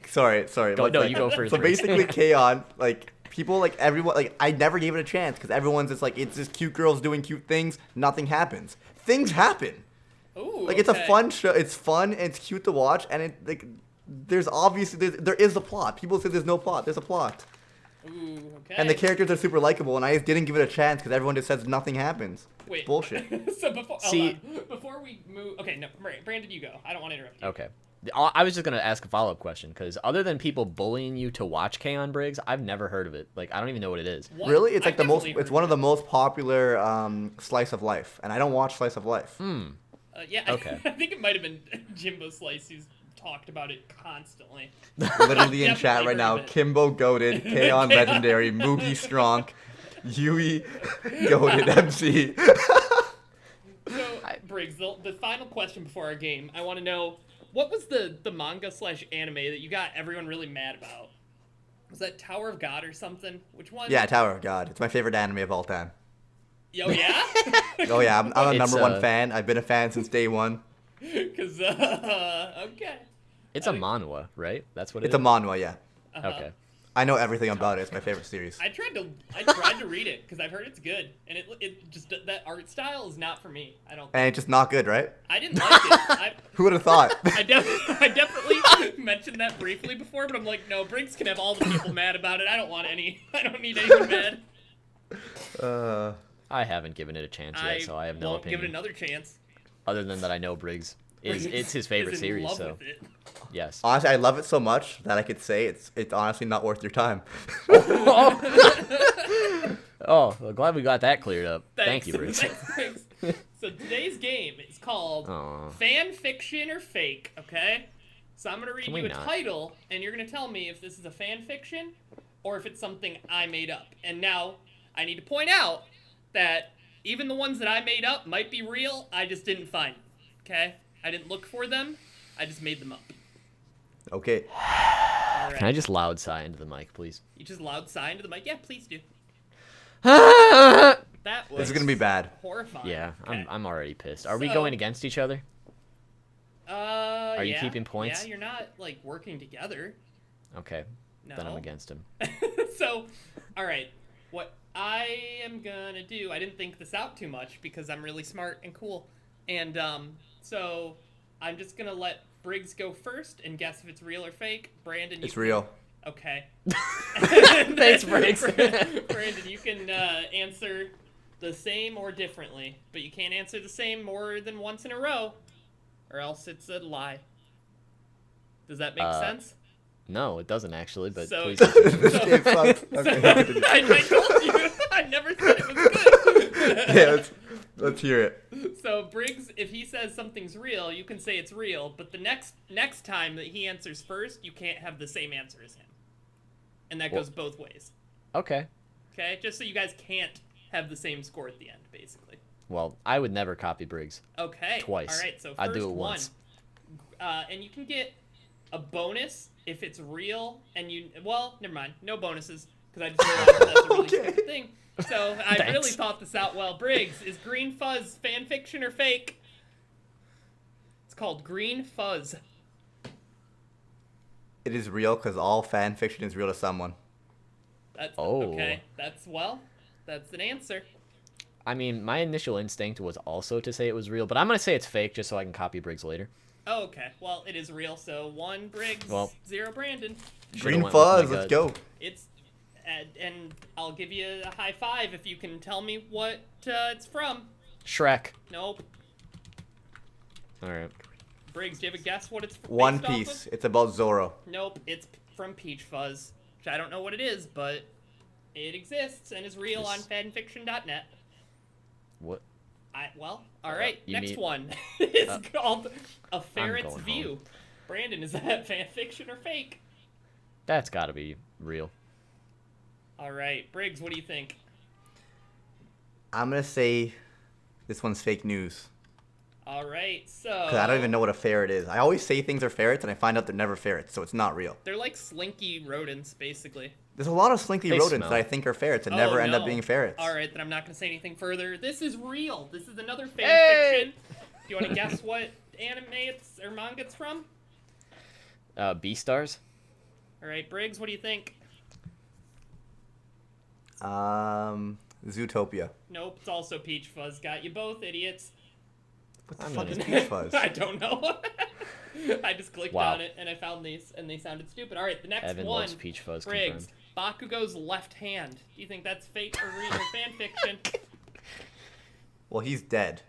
sorry. Go, but, no, like, you go first. So Briggs. basically, K-On! Like people, like everyone, like I never gave it a chance because everyone's just like it's just cute girls doing cute things. Nothing happens. Things happen. Ooh, Like it's a okay. fun show. It's fun and it's cute to watch, and it like there's obviously there is a plot. People say there's no plot. There's a plot, Ooh, okay. and the characters are super likable. And I just didn't give it a chance because everyone just says nothing happens. Wait. Bullshit. So before, See- hold on. Before we move... Okay, no, Brandon, you go. I don't want to interrupt you. Okay. I was just gonna ask a follow-up question because other than people bullying you to watch K-On! Briggs, I've never heard of it. Like I don't even know what it is. What? Really, it's like I've the most. definitely It's heard one of of the most popular slice of life, and I don't watch slice of life. Hmm. Yeah, Okay. I think it might have been Jimbo Slice who's talked about it constantly. Literally in I've chat right definitely now, heard of it. Kimbo goaded, K-On! Legendary, Moogie Strong, Yui goaded MC. So, Briggs, the final question before our game, I want to know, what was the manga / anime that you got everyone really mad about? Was that Tower of God or something? Which one? Yeah, Tower of God. It's my favorite anime of all time. Oh, yeah? Oh yeah, I'm a It's, number one fan. I've been a fan since day one. Because, okay. It's a manhwa, right? That's what it It's is. a manhwa, yeah. Uh-huh. Okay. I know everything about it. It's my favorite series. I tried to read it because I've heard it's good, and it just that art style is not for me. And it's just not good, right? I didn't like it. Who would have thought? I definitely mentioned that briefly before, but I'm like, no, Briggs can have all the people mad about it. I don't want any. I don't need anyone mad. I haven't given it a chance yet, so I have no won't opinion. give it another chance. Other than that, I know Briggs Briggs it's his favorite is in series. love So with it. yes. Honestly, I love it so much that I could say it's honestly not worth your time. Oh, well, glad we got that cleared up. Thank Thanks. you, Briggs. Thanks. So today's game is called Aw. Fan Fiction or Fake, okay? So I'm going to read Can you we a not? title, and you're going to tell me if this is a fan fiction or if it's something I made up. And now, I need to point out that even the ones that I made up might be real, I just didn't find them, okay? I didn't look for them, I just made them up. Okay. All Can I right. just loud sigh into the mic, please? You just loud sigh into the mic? Yeah, please do. That was This is gonna be bad. horrifying. Yeah, Okay. I'm already pissed. Are we So- going against each other? Are you Yeah. keeping points? Yeah, you're not, like, working together. Okay, No. then I'm against him. So, all right. What I am gonna do, I didn't think this out too much because I'm really smart and cool. And, so I'm just gonna let Briggs go first and guess if it's real or fake. Brandon, you It's can- real. Okay. Thanks, Briggs. Brandon, you can answer the same or differently, but you can't answer the same more than once in a row, or else it's a lie. Does that make sense? No, it doesn't actually, but So- please. This game sucks. Okay. I told you. I never said it was good. Yeah, let's hear it. So Briggs, if he says something's real, you can say it's real, but the next time that he answers first, you can't have the same answer as him. And that goes both ways. Okay. Okay? Just so you guys can't have the same score at the end, basically. Well, I would never copy Briggs. Okay. Twice. All right, so first I'd do it one. once. And you can get a bonus if it's real, and you... Well, never mind. No bonuses, because I just realized that's a really Okay. stupid thing. So I Thanks. really thought this out well. Briggs, is Green Fuzz fan fiction or fake? It's called Green Fuzz. It is real because all fan fiction is real to someone. That's Oh. okay. That's an answer. I mean, my initial instinct was also to say it was real, but I'm gonna say it's fake just so I can copy Briggs later. Oh, okay. Well, it is real. So 1 Briggs, Well. 0 Brandon. Green went with my fuzz, let's gut. go. It's and I'll give you a high five if you can tell me what it's from. Shrek. Nope. All right. Briggs, do you have a guess what it's based One off Piece. of? It's about Zoro. Nope. It's from Peach Fuzz, which I don't know what it is, but it exists and is real on This- fanfiction.net. What? All right. you Next mean- one is called A Ferret's going View. home. Brandon, is that fanfiction or fake? That's got to be real. All right, Briggs, what do you think? I'm gonna say this one's fake news. All right, so Because I don't even know what a ferret is. I always say things are ferrets and I find out they're never ferrets, so it's not real. they're like slinky rodents, basically. There's a lot of slinky They rodents smell. that I think are ferrets and Oh, never end up no. being ferrets. All right, then I'm not going to say anything further. This is real. This is another fan Hey! fiction. Do you want to guess what anime it's or manga it's from? Beastars. All right, Briggs, what do you think? Zootopia. Nope, it's also Peach Fuzz. Got you both, idiots. What the I'm fuck an is idiot. Peach Fuzz? I don't know. I just clicked Wow. on it and I found these and they sounded stupid. All right, the next Evan one. loves Peach Fuzz Briggs, confirmed. Bakugo's left hand. Do you think that's fake or real fan fiction? Well, he's dead.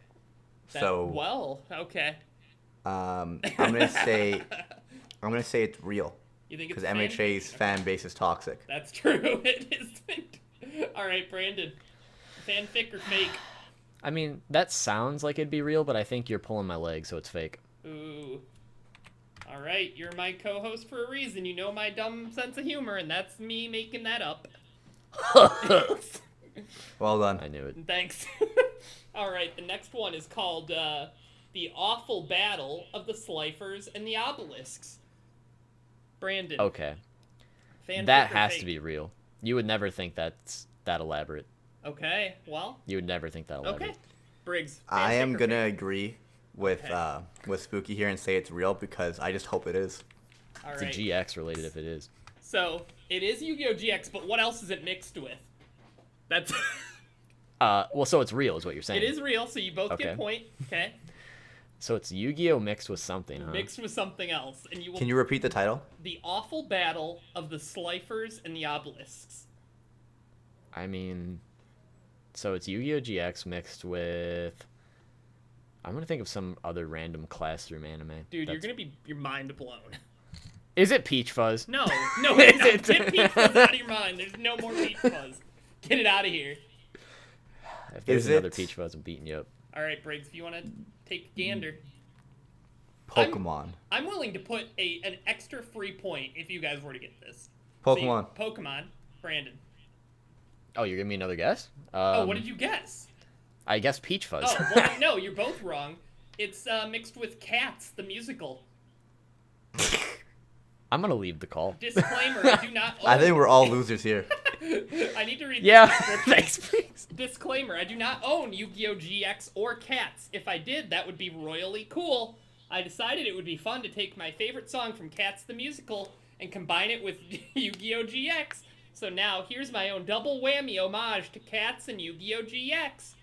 So Well, okay. I'm gonna say it's real You think it's because fan MHA's fiction? fan base is toxic. That's true. It isn't. All right, Brandon. Fanfic or fake? I mean, that sounds like it'd be real, but I think you're pulling my leg, so it's fake. Ooh. All right, you're my co-host for a reason. You know my dumb sense of humor, and that's me making that up. Well done. I knew it. Thanks. All right, the next one is called The Awful Battle of the Slifer's and the Obelisks. Brandon. Okay. Fanfic That or has fake? to be real. You would never think that's that elaborate. Okay, well, You would never think that elaborate. okay. Briggs. I fanfic am or gonna fake? agree with Okay. with Spooky here and say it's real because I just hope it is. All It's a right. GX related if it is. So, it is Yu-Gi-Oh! GX, but what else is it mixed with? That's... Well, so it's real, is what you're saying. It is real, so you both Okay. get point. Okay. So it's Yu-Gi-Oh mixed with something, huh? Mixed with something else, and you will. Can you repeat the title? The Awful Battle of the Slifer's and the Obelisks. I mean, so it's Yu-Gi-Oh GX mixed with. I'm gonna think of some other random classroom anime. Dude, you're that's- gonna be your mind blown. Is it Peach Fuzz? No, it's not. Get Peach Fuzz out of your mind. There's no more Peach Fuzz. Get it out of here. If there's Is another it- Peach Fuzz, I'm beating you up. All right, Briggs, if you want to take a gander, Pokemon. I'm willing to put an extra free point if you guys were to get this. Pokemon. See, Pokemon. Brandon. Oh, you're giving me another guess? Oh, what did you guess? I guess Peach Fuzz. Oh, well, no, you're both wrong. It's mixed with Cats, the musical. I'm gonna leave the call. Disclaimer, I do not own... I think we're all losers here. I need to read Yeah, the description. thanks, please. Disclaimer, I do not own Yu-Gi-Oh! GX or Cats. If I did, that would be royally cool. I decided it would be fun to take my favorite song from Cats the Musical and combine it with Yu-Gi-Oh! GX. So now, here's my own double whammy homage to Cats and Yu-Gi-Oh! GX.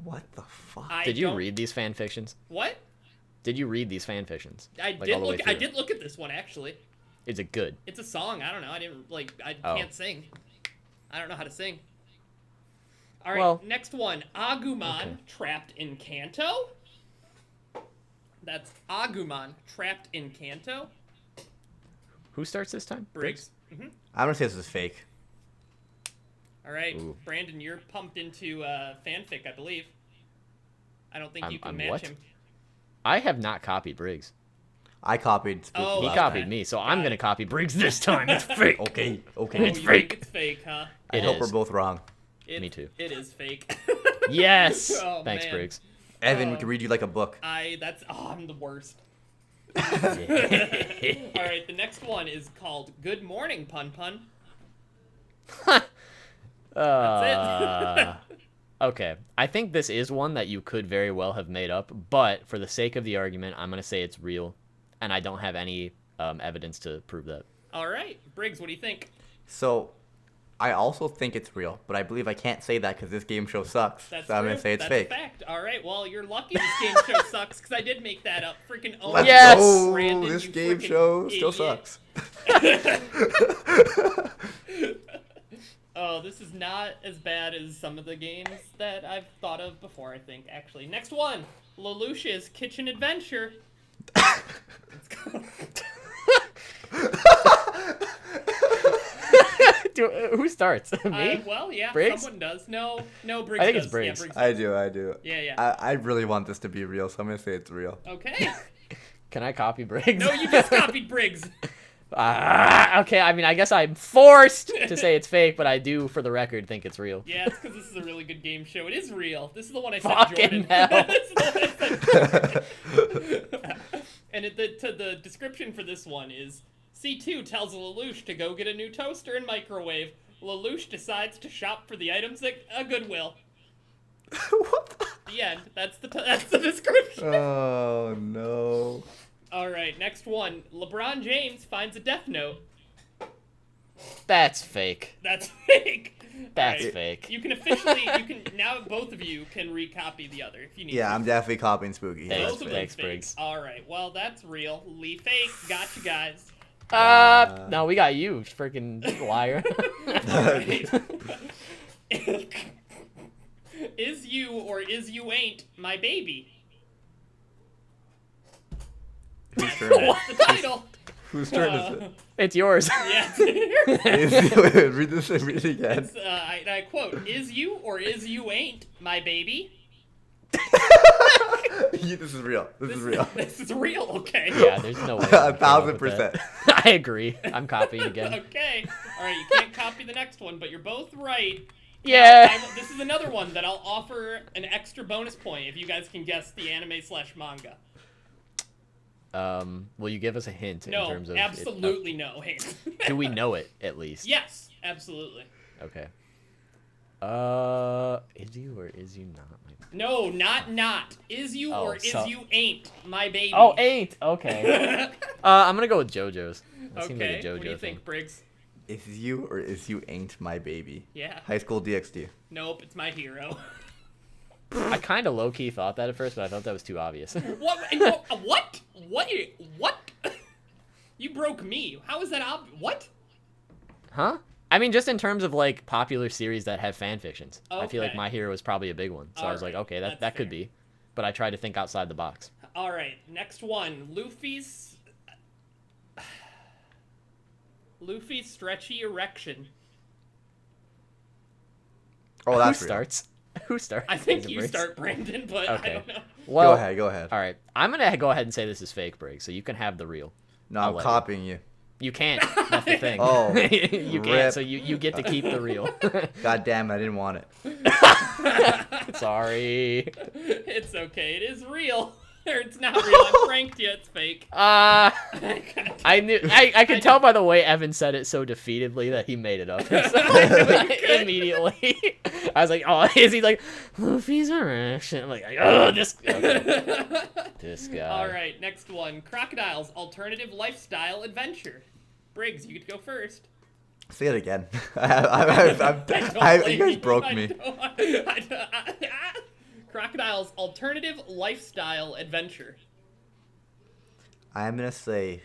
What the fuck? Did you don't- read these fan fictions? What? Did you read these fan fictions? I Like, did all the way look. I through? did look at this one actually. Is it good? It's a song. I don't know. I can't sing. I don't know how to sing. All right, Well, next one. Agumon okay. trapped in Kanto. That's Agumon trapped in Kanto. Who starts this time? Briggs. Mm-hmm. I'm gonna say this is fake. All right, Ooh. Brandon, you're pumped into fanfic, I believe. I don't think you can I'm match what? him. I have not copied Briggs. I copied Spooky. Oh, He last copied time. me, so I'm gonna copy Briggs this time. It's fake. Okay. Oh, It's you fake. think it's fake, huh? I It hope is. we're both wrong. Me too. It is fake. Yes. Oh, Thanks, man. Briggs. Evan, we can read you like a book. I'm the worst. Yeah. All right, the next one is called Good Morning, Pun Pun. That's it. Okay. I think this is one that you could very well have made up, but for the sake of the argument, I'm going to say it's real, and I don't have any evidence to prove that. All right, Briggs, what do you think? So, I also think it's real, but I believe I can't say that because this game show sucks. That's so I'm true. gonna say it's That's fake. a fact. All right, well, you're lucky this game show sucks because I did make that up. Freaking own Let's it. Yes! go. Brandon, This you game freaking show still idiot. sucks. Oh, this is not as bad as some of the games that I've thought of before, I think, actually. Next one, Lelouch's Kitchen Adventure. Who starts? Me? Well, yeah, Briggs? someone does. No, Briggs I think does. it's Briggs. Yeah, Briggs I does. do. Yeah. I really want this to be real, so I'm gonna say it's real. Okay. Can I copy Briggs? No, you just copied Briggs. Okay, I mean, I guess I'm forced to say it's fake, but I do, for the record, think it's real. Yeah, it's because this is a really good game show. It is real. This is the one I said Fucking Jordan. hell. This is the one I said Jordan. And the description for this one is, C2 tells Lelouch to go get a new toaster and microwave. Lelouch decides to shop for the items at a Goodwill. What The end. That's the description. Oh no. All right, next one. LeBron James finds a Death Note. That's fake. That's fake. That's All right. fake. You can now both of you can recopy the other if you need Yeah, to. I'm definitely copying Spooky. Thanks, Both of them thanks, fake. Briggs. All right, well that's real. Lee fake. Got you guys. No, we got you, freaking liar. Is you or is you ain't my baby? Whose turn is it? That's the title. Whose turn is it? It's yours. Yeah. Wait, read it again. It's, I quote: "Is you or is you ain't my baby?" This is real. This is real. This is real. Okay. Yeah, there's no way. I came up with 1,000%. that. I agree. I'm copying again. Okay. All right. You can't copy the next one, but you're both right. Yeah. This is another one that I'll offer an extra bonus point if you guys can guess the anime/manga. Will you give us a hint in No, terms of absolutely no hint. do we know it at least? Yes, absolutely. Okay. Is you or is you not my baby? No, not. Is you or is so- you ain't my baby? Oh, ain't. Okay. I'm gonna go with JoJo's. That seems like Okay. a JoJo What do you thing. think, Briggs? Is you or is you ain't my baby? Yeah. High School DxD. Nope, it's my hero. I kind of low key thought that at first, but I thought that was too obvious. What? What? What? You broke me. How is that what? Huh? I mean, just in terms of like popular series that have fan fictions, I feel like Okay. My Hero is probably a big one. So I was like, Alright, okay, that's that could fair. be, but I tried to think outside the box. All right, next one. Luffy's stretchy erection. Oh, Who that's real. starts? Who starts? I think Is it you Briggs? start, Brandon, but I Okay. don't know. Well, Go ahead. All right, I'm gonna go ahead and say this is fake, Briggs. So you can have the real. No, I'll I'm let copying you. You can't. That's the thing. Oh, you can't. rip. So you get to keep the real. God damn, I didn't want it. Sorry. It's okay. It is real. Or it's not real. I pranked you. It's fake. I knew. I could tell by the way Evan said it so defeatedly that he made it up. So, immediately, I was like, "Oh, is he like Luffy's erection?" I'm like, "Oh, this this guy." All right, next one. Crocodile's alternative lifestyle adventure. Briggs, you get to go first. Say it again. Don't You blame guys me. broke I me. don't- Crocodile's alternative lifestyle adventure. I'm gonna say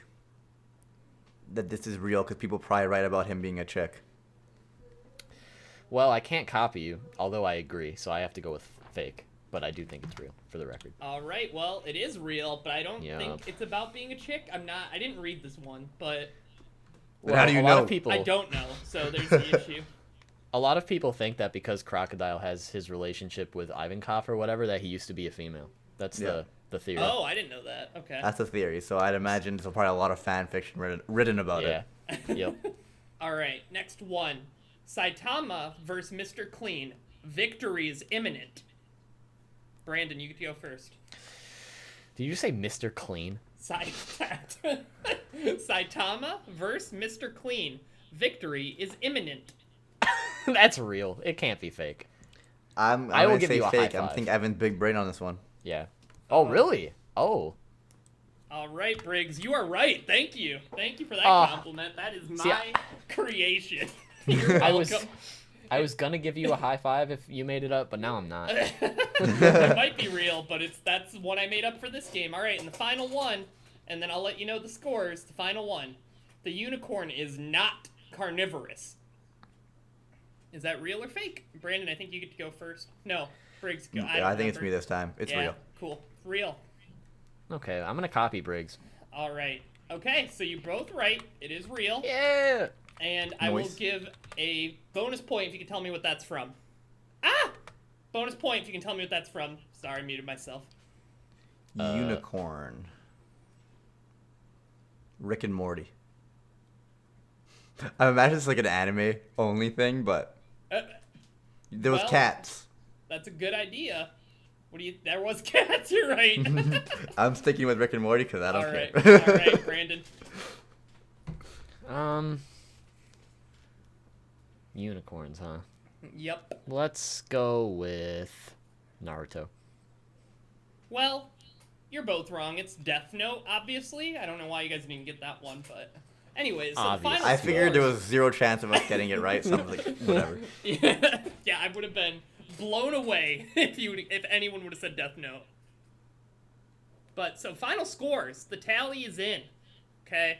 that this is real because people probably write about him being a chick. Well, I can't copy you, although I agree, so I have to go with fake. But I do think it's real, for the record. All right, well, it is real, but I don't Yup. think it's about being a chick. I didn't read this one, but Well, how do you a lot know? of people, I don't know, so there's the issue. a lot of people think that because Crocodile has his relationship with Ivankov or whatever, that he used to be a female. That's Yeah. the theory. Oh, I didn't know that. Okay. That's a theory, so I'd imagine there's probably a lot of fan fiction written about Yeah. it. Yep. All right, next one. Saitama versus Mr. Clean. Victory is imminent. Brandon, you get to go first. Did you say Mr. Clean? Saitama versus Mr. Clean. Victory is imminent. That's real. It can't be fake. I'm I will gonna give say you a fake. high I'm five. thinking Evan's big brain on this one. Yeah. Oh, really? Oh. All right, Briggs, you are right. Thank you. Thank you for that compliment. That is see, my creation. You're I welcome. I was gonna give you a high five if you made it up, but now I'm not. It might be real, but that's what I made up for this game. All right, and the final one, and then I'll let you know the scores. The final one. The unicorn is not carnivorous. Is that real or fake? Brandon, I think you get to go first. No, Briggs, go. Yeah, I think it's me this time. It's yeah, real. Cool. Real. Okay, I'm gonna copy Briggs. All right. Okay, so you're both right. It is real. Yeah. And I will Nice. give a bonus point if you can tell me what that's from. Ah! Bonus point if you can tell me what that's from. Sorry, I muted myself. Unicorn. Rick and Morty. I imagine it's like an anime only thing, but there was well- cats. That's a good idea. What do you... There was cats, you're right. I'm sticking with Rick and Morty because I don't All right. care. All right, Brandon. Unicorns, huh? Yep. Let's go with Naruto. Well, you're both wrong. It's Death Note, obviously. I don't know why you guys didn't get that one, but... Anyways, so the Obviously. final I figured there scores- was zero chance of us getting it right, so I was like, whatever. Yeah, I would have been blown away if anyone would have said Death Note. But so final scores, the tally is in. Okay,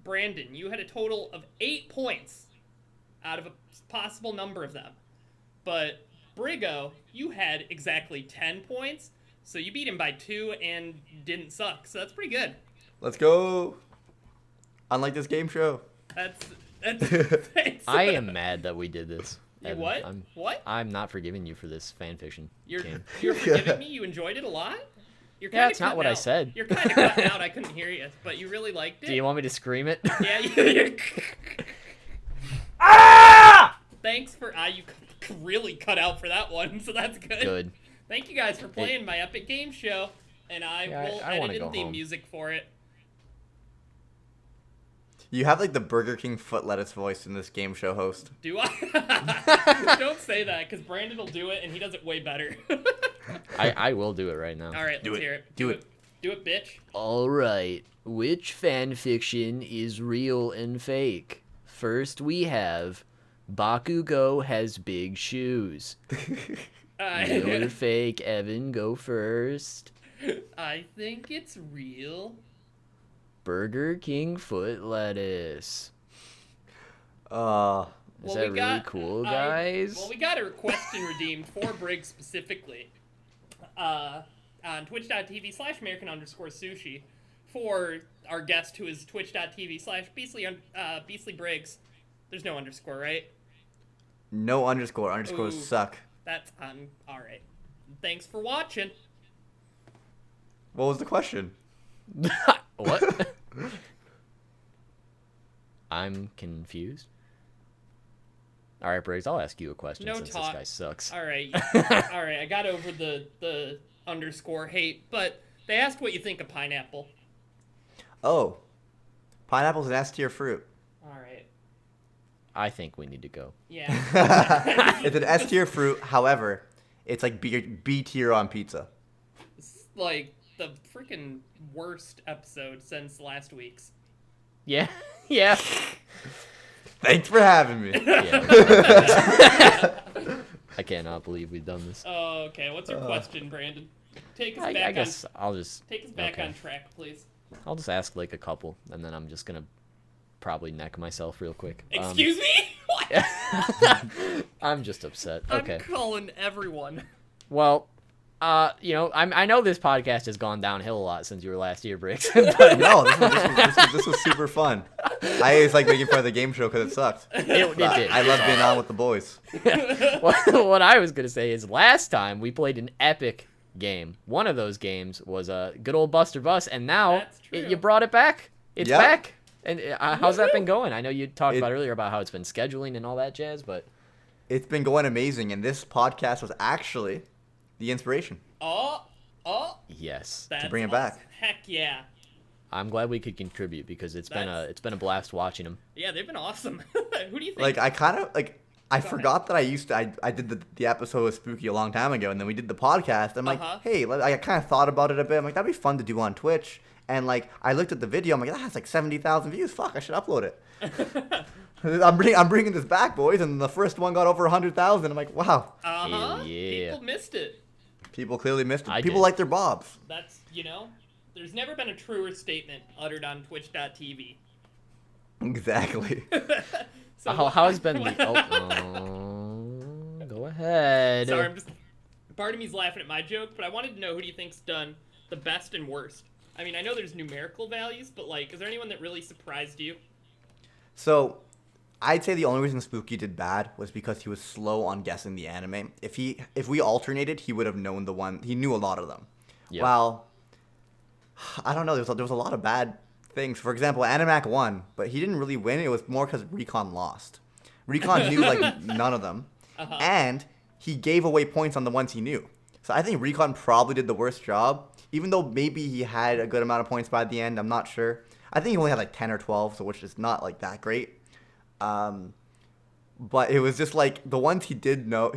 Brandon, you had a total of 8 points out of a possible number of them. But Briggo, you had exactly 10 points, so you beat him by 2 and didn't suck. So that's pretty good. Let's go. Unlike this game show. That's thanks. I am mad that we did this. You Evan. what? I'm, What? I'm not forgiving you for this fanfiction game. You're forgiving me? You enjoyed it a lot? You're Yeah, kinda it's not cutting what I out. said. You're kind of cutting out. I couldn't hear you, but you really liked it. Do you want me to scream it? Yeah. You... Ah! Thanks for you really cut out for that one, so that's good. Good. Thank you guys for playing my epic game show, and I Yeah, will I wanna edit go in the home. music for it. You have like the Burger King foot lettuce voice in this game show host. Do I? Don't say that, because Brandon will do it, and he does it way better. I will do it right now. All right, Do let's it. hear it. Do it. Do it, bitch. All right. Which fanfiction is real and fake? First, we have Bakugo has big shoes. Real or fake? Evan, go first. I think it's real. Burger King foot lettuce. Is Well, that we really got- cool, I- guys? Well, we got a question redeemed for Briggs specifically. On twitch.tv/American_sushi for our guest who is twitch.tv/Beastly Briggs. There's no underscore, right? No underscore. Underscores Ooh. suck. That's all right. Thanks for watching. What was the question? What? I'm confused. All right, Briggs, I'll ask you a question No since talk. this guy sucks. All right, all right. I got over the underscore hate, but they asked what you think of pineapple. Oh. Pineapple's an S tier fruit. All right. I think we need to go. Yeah. It's an S tier fruit, however, it's like B tier on pizza. It's like the freaking worst episode since last week's. Yeah, yeah. Thanks for having me. Yeah. I cannot believe we've done this. Oh, okay. What's your question, Brandon? Take us I back guess I'll just take us back okay. on track, please. I'll just ask like a couple, and then I'm just gonna probably neck myself real quick. Excuse me? What? I'm just upset. Okay. I'm calling everyone. Well, I know this podcast has gone downhill a lot since you were last here, Briggs. But No, this was super fun. I always like making fun of the game show because it sucked. it did. I love being on with the boys. What I was gonna say is last time we played an epic game. One of those games was a good old Buster Bus, and now That's true. you brought it back. It's Yep. back. And how's that been going? I know you talked about earlier about how it's been scheduling and all that jazz, but It's been going amazing, and this podcast was actually the inspiration. Oh, yes, that's bring it awesome. back. Heck yeah. I'm glad we could contribute because it's been a blast watching them. Yeah, they've been awesome. Who do you think? Like I forgot that I did the episode with Spooky a long time ago, and then we did the podcast. I'm like, hey, I kind of thought about it a bit. I'm like, that'd be fun to do on Twitch. And like, I looked at the video. I'm like, that has like 70,000 views. Fuck, I should upload it. I'm bringing this back, boys. And the first one got over 100,000. I'm like, wow. Uh-huh. Yeah. People missed it. People clearly missed it. I People did. like their bobs. That's, there's never been a truer statement uttered on Twitch.tv. Exactly. So How has been? Go ahead. Sorry, part of me's laughing at my joke, but I wanted to know who do you think's done the best and worst? I mean, I know there's numerical values, but like, is there anyone that really surprised you? So, I'd say the only reason Spooky did bad was because he was slow on guessing the anime. If we alternated, he would have known the one. He knew a lot of them. Yep. Well, I don't know. There was a lot of bad things. For example, Animac won, but he didn't really win. It was more because Recon lost. Recon knew like none of them, and he gave away points on the ones he knew. So I think Recon probably did the worst job, even though maybe he had a good amount of points by the end. I'm not sure. I think he only had like 10 or 12, so which is not like that great. But it was just like the ones he did know,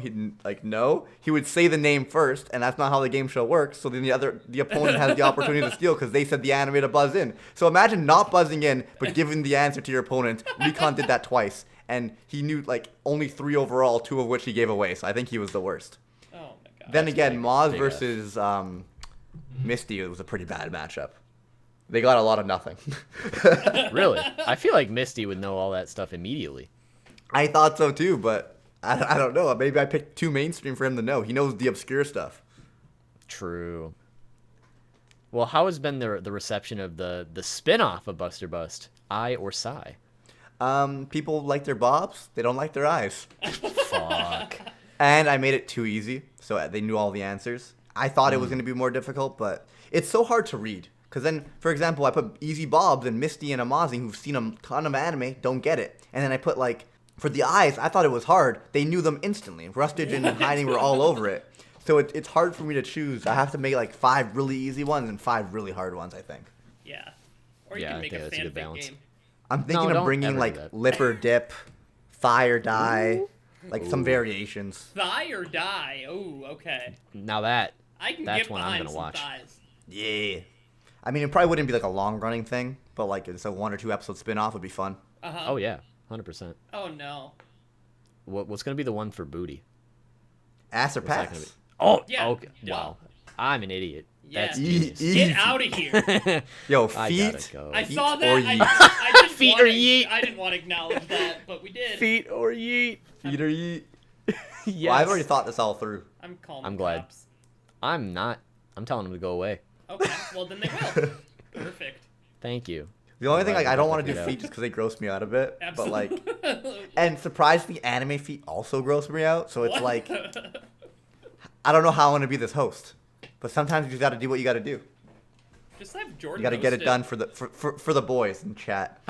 he would say the name first, and that's not how the game show works. So then the opponent has the opportunity to steal because they said the anime to buzz in. So imagine not buzzing in, but giving the answer to your opponent. Recon did that twice, and he knew like only 3 overall, 2 of which he gave away. So I think he was the worst. Oh my god. Then again, Moz big versus Misty was a pretty bad matchup. They got a lot of nothing. Really? I feel like Misty would know all that stuff immediately. I thought so too, but I don't know. Maybe I picked too mainstream for him to know. He knows the obscure stuff. True. Well, how has been the reception of the spin-off of Buster Bust? I or Psy? People like their bobs. They don't like their eyes. Fuck. And I made it too easy, so they knew all the answers. I thought it was going to be more difficult, but it's so hard to read. Because then, for example, I put easy bobs, and Misty and Amazi, who've seen a ton of anime, don't get it. And then I put, like, for the eyes, I thought it was hard. They knew them instantly. Rustage and Hiding were all over it. So it's hard for me to choose. I have to make, like, 5 really easy ones and 5 really hard ones, I think. Yeah. Or you Yeah, can I make think a that's a good fanfic balance. game. I'm thinking No, of don't bringing, ever do like, that. lip or dip, thigh or die, like, some variations. Thigh or die? Oh, okay. Now that's I can That's get one I'm behind gonna some watch. thighs. Yeah. I mean, it probably wouldn't be, like, a long-running thing, but, like, it's a 1 or 2 episode spin-off would be fun. Uh-huh. Oh yeah, 100%. Oh no. What's gonna be the one for booty? Ass or What's that gonna pass? be? Oh, Yeah. okay. Yeah. Wow, I'm an idiot. Yeah. That's Easy. genius. Easy. Get out of here. Yo, I feet. gotta go. I Feet saw or that. yeet? I didn't Feet wanna- or yeet. I didn't want to acknowledge that, but we did. Feet or yeet. Feet or yeet. Yes. Well, I've already thought this all through. I'm calling I'm the glad. cops. I'm not. I'm telling them to go away. Okay, well then they will. Perfect. Thank you. The only thing, Glad like, we I don't got want to that do figured feet just because they gross me out a bit. Absolutely. But, like, and surprisingly, anime feet also gross me out. So it's What? like, I don't know how I want to be this host. But sometimes you just got to do what you got to do. Just have Jordan. You got to get host it done for the boys in chat.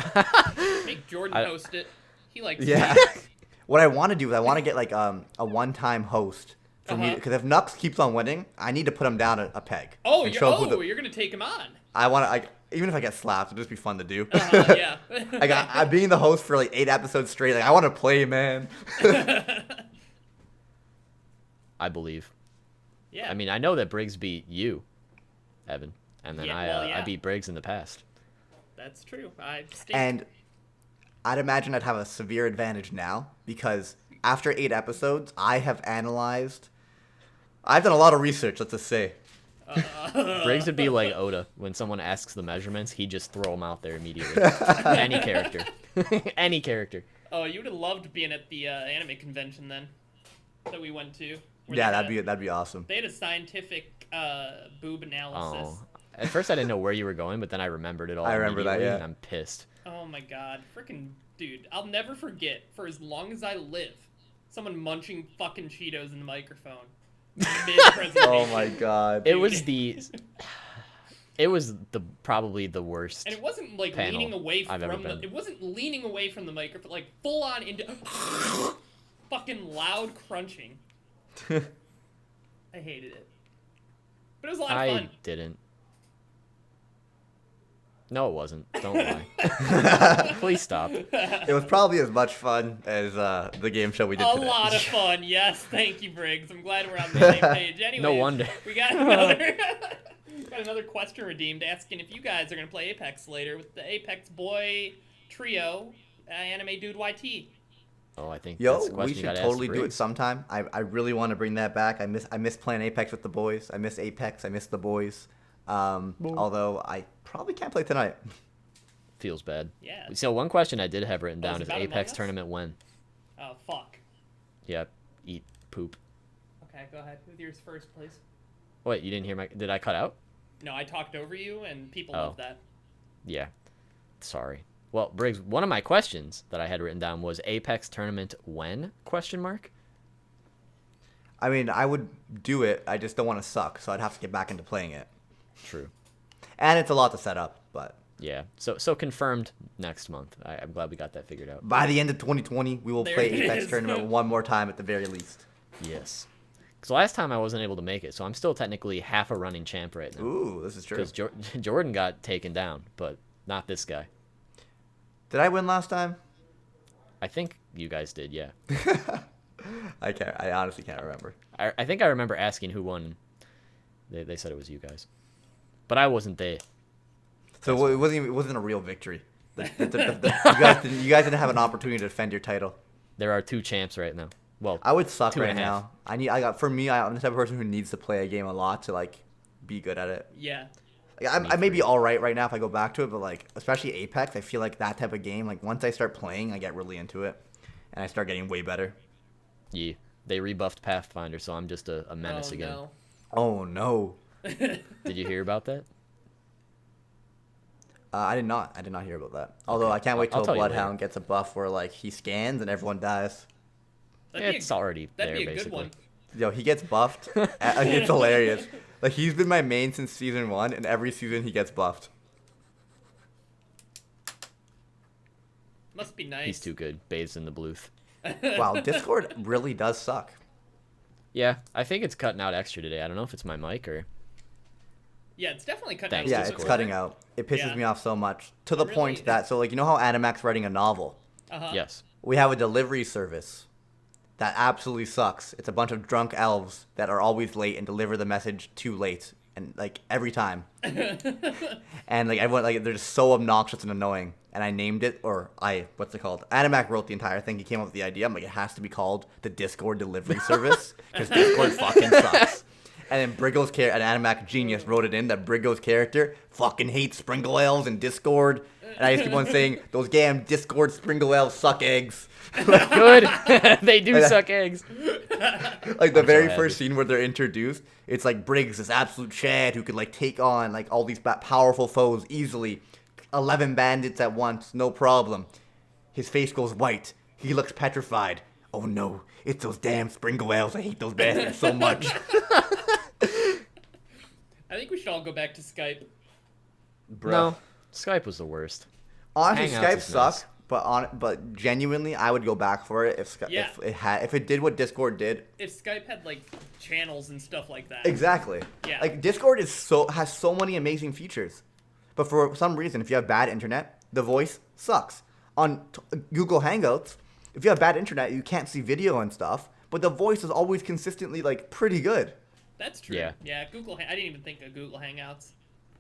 Make Jordan I- host it. He likes. Yeah. feet. What I want to do is I want to get like a one-time host for me, because if Nux keeps on winning, I need to put him down a peg. Oh, and you're, show who you're gonna take him on. I want to. Even if I get slapped, it'll just be fun to do. Yeah. Like I'm being the host for like 8 episodes straight. Like I want to play, man. I believe. Yeah. I mean, I know that Briggs beat you, Evan, and then Yeah, I well, yeah. beat Briggs in the past. That's true. I stink. And I'd imagine I'd have a severe advantage now because after 8 episodes, I have analyzed. I've done a lot of research. Let's just say. Briggs would be like Oda. When someone asks the measurements, he'd just throw them out there immediately. Any character. Any character. Oh, you would have loved being at the anime convention then that we went to. Yeah, that'd be awesome. They had a scientific boob analysis. Oh. At first I didn't know where you were going, but then I remembered it all. I remember that, yeah. And I'm pissed. Oh my god. Freaking dude. I'll never forget, for as long as I live, someone munching fucking Cheetos in the microphone. Mid-presentation. Oh my god. It was probably the worst. And it wasn't like leaning away from it wasn't leaning away from the microphone, like full on into fucking loud crunching. I hated it. But it was a lot of fun. I didn't. No, it wasn't. Don't lie. Please stop. It was probably as much fun as the game show we did today. A lot of fun. Yes, thank you, Briggs. I'm glad we're on the same page. Anyways, No wonder. We got another question redeemed asking if you guys are going to play Apex later with the Apex Boy Trio, Anime Dude YT. Oh, I think that's a we question you should gotta totally ask do it Briggs. sometime. I really want to bring that back. I miss playing Apex with the boys. I miss Apex. I miss the boys. Although I probably can't play tonight. Feels bad. Yeah. So one question I did have written down is is about Among Apex Us? tournament when? Oh, fuck. Yeah, eat poop. Okay, go ahead. Who's yours first, please? Wait, you didn't hear my... Did I cut out? No, I talked over you, and people Oh. love that. Yeah. Sorry. Well, Briggs, one of my questions that I had written down was Apex tournament when? Question mark. I mean, I would do it. I just don't want to suck, so I'd have to get back into playing it. True. And it's a lot to set up, but Yeah. So confirmed next month. I'm glad we got that figured out. by the end of 2020, we will There play it Apex is. tournament one more time at the very least. Yes. Because last time I wasn't able to make it, so I'm still technically half a running champ right now. Ooh, this is true. Because Jordan got taken down, but not this guy. Did I win last time? I think you guys did, yeah. I can't. I honestly can't remember. I think I remember asking who won. They said it was you guys. But I wasn't there. So it wasn't a real victory. You guys didn't have an opportunity to defend your title. There are 2 champs right now. Well, I would suck Two and right a half. now. I'm the type of person who needs to play a game a lot to like be good at it. Yeah. Like, I may be all right now if I go back to it, but like especially Apex, I feel like that type of game. Like once I start playing, I get really into it, and I start getting way better. yeah. They rebuffed Pathfinder, so I'm just a menace again. No. Oh no! Did you hear about that? I did not. I did not hear about that. Although I can't wait I'll till tell you Bloodhound gets a buff where like he scans and everyone dies. It's already there, That'd be a basically. good one. Yo, he gets buffed. It's hilarious. Like he's been my main since season 1, and every season he gets buffed. Must be nice. He's too good. Bathes in the bluth. Wow, Discord really does suck. Yeah, I think it's cutting out extra today. I don't know if it's my mic or... Yeah, it's definitely cutting Thanks, out. Yeah, a it's little bit cutting further. out. It pisses Yeah. me off so much to the Really? point that so like you know how Animac's writing a novel. Uh-huh. Yes. We have a delivery service that absolutely sucks. It's a bunch of drunk elves that are always late and deliver the message too late, and like every time. And like everyone, like they're just so obnoxious and annoying. And I named it, what's it called? Animac wrote the entire thing. He came up with the idea. I'm like, it has to be called the Discord delivery service because Discord fucking sucks. And then Briggo's an Animac genius wrote it in that Briggo's character fucking hates Sprinkle Elves and Discord. And I just keep on saying, those damn Discord Sprinkle Elves suck eggs. Good. They do suck eggs. Like the I'm very so first happy. scene where they're introduced, it's like Briggs, this absolute Chad who could like take on like all these powerful foes easily. 11 bandits at once, no problem. His face goes white. He looks petrified. Oh no, it's those damn Sprinkle Elves. I hate those bastards so much. I think we should all go back to Skype. Bruh. No, Skype was the worst. Honestly, Hangouts Skype is sucks, nice. but genuinely, I would go back for it Yeah. if it did what Discord did. If Skype had like channels and stuff like that. Exactly. Yeah. Like Discord has so many amazing features, but for some reason, if you have bad internet, the voice sucks. On Google Hangouts, if you have bad internet, you can't see video and stuff, but the voice is always consistently like pretty good. That's true. Yeah. Yeah. I didn't even think of Google Hangouts.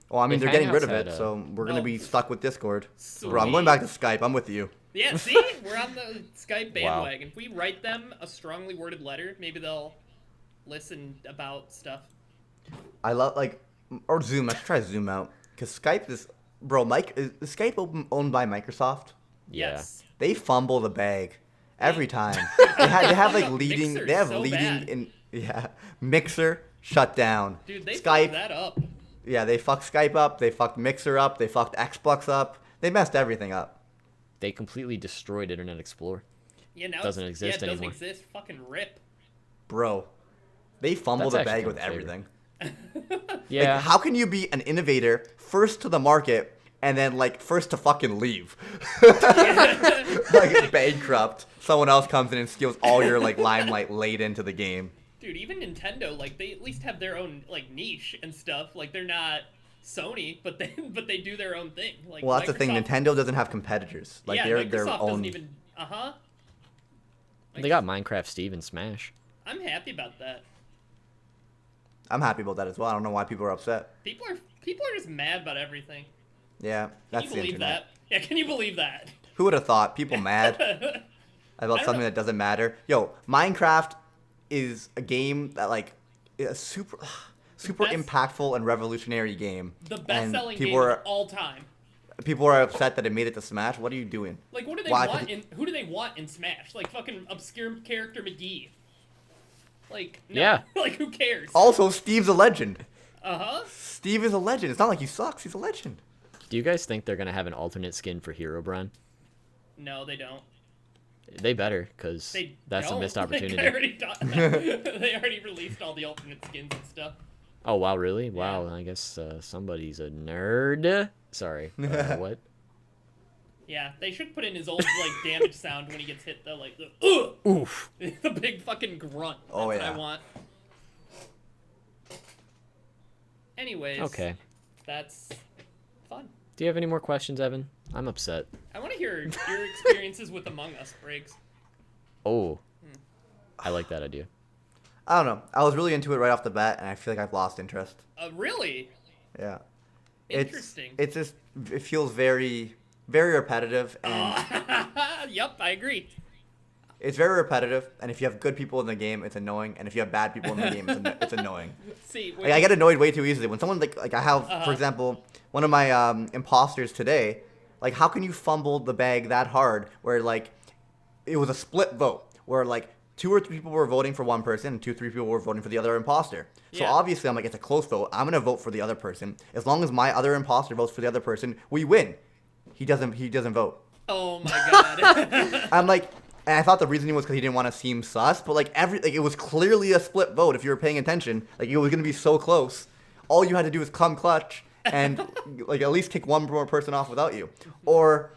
Well, I mean, If they're getting rid Hangouts of it, had, so we're gonna Oh. be stuck with Discord. Sweet. Bro, I'm going back to Skype. I'm with you. Yeah. See, we're on the Skype bandwagon. If we write them a strongly worded letter, maybe they'll listen about stuff. I love or Zoom. Let's try Zoom out because Skype is is Skype owned by Microsoft? Yeah. Yes. They fumble the bag every time. they have like leading. Mixer's They have so leading bad. in Mixer shut down. Dude, they Skype. fucked that up. Yeah, they fucked Skype up. They fucked Mixer up. They fucked Xbox up. They messed everything up. They completely destroyed Internet Explorer. Yeah, now Doesn't it exist doesn't anymore. exist. Fucking rip. Bro, they fumble That's the actually bag with kind of everything. Yeah. Like, how can you be an innovator, first to the market, and then, like, first to fucking leave? Like, bankrupt. Someone else comes in and steals all your, like, limelight late into the game. Dude, even Nintendo, like, they at least have their own, like, niche and stuff. Like, they're not Sony, but they do their own thing. Like, Well, that's the thing. Microsoft- Nintendo doesn't have competitors. Like, yeah, they're Microsoft their doesn't own. even. Like, They got Minecraft Steve and Smash. I'm happy about that. I'm happy about that as well. I don't know why people are upset. People are just mad about everything. Yeah, Can that's you the believe internet. that? Yeah, can you believe that? Who would have thought people mad about don't something know. that doesn't matter? Yo, Minecraft is a game that like is a super best- impactful and revolutionary game. The And best-selling game people of are all time. people are upset that it made it to Smash. What are you doing? Like, what do they Why? want in? Who do they want in Smash? Like fucking obscure character McGee. Like, no. Yeah. Like, who cares? Also, Steve's a legend. Uh-huh. Steve is a legend. It's not like he sucks. He's a legend. Do you guys think they're gonna have an alternate skin for Herobrine? No, they don't. They better, cause They that's don't. a missed Like, opportunity. they already released all the alternate skins and stuff. Oh wow, really? Wow, I guess somebody's a nerd. Sorry. What? Yeah, they should put in his old like damage sound when he gets hit though, like the Oof. the big fucking grunt. That's Oh, what yeah. I want. Anyways. Okay. That's fun. Do you have any more questions, Evan? I'm upset. I want to hear your experiences with Among Us, Briggs. Oh. I like that idea. I don't know. I was really into it right off the bat, and I feel like I've lost interest. Really? Yeah. Interesting. It's just it feels very, very repetitive, and Yep, I agree. it's very repetitive. And if you have good people in the game, it's annoying. And if you have bad people in the game, it's annoying. See, Like, I get annoyed way too easily when someone like I have, for example, one of my imposters today. Like, how can you fumble the bag that hard? Where like it was a split vote, where like 2 or 3 people were voting for one person, and 2 or 3 people were voting for the other imposter. So Yeah. obviously, I'm like, it's a close vote. I'm gonna vote for the other person. As long as my other imposter votes for the other person, we win. He doesn't vote. oh my god. I'm like, and I thought the reasoning was because he didn't want to seem sus, but like it was clearly a split vote if you were paying attention. Like, it was gonna be so close. All you had to do was come clutch and like at least kick one more person off without you. Or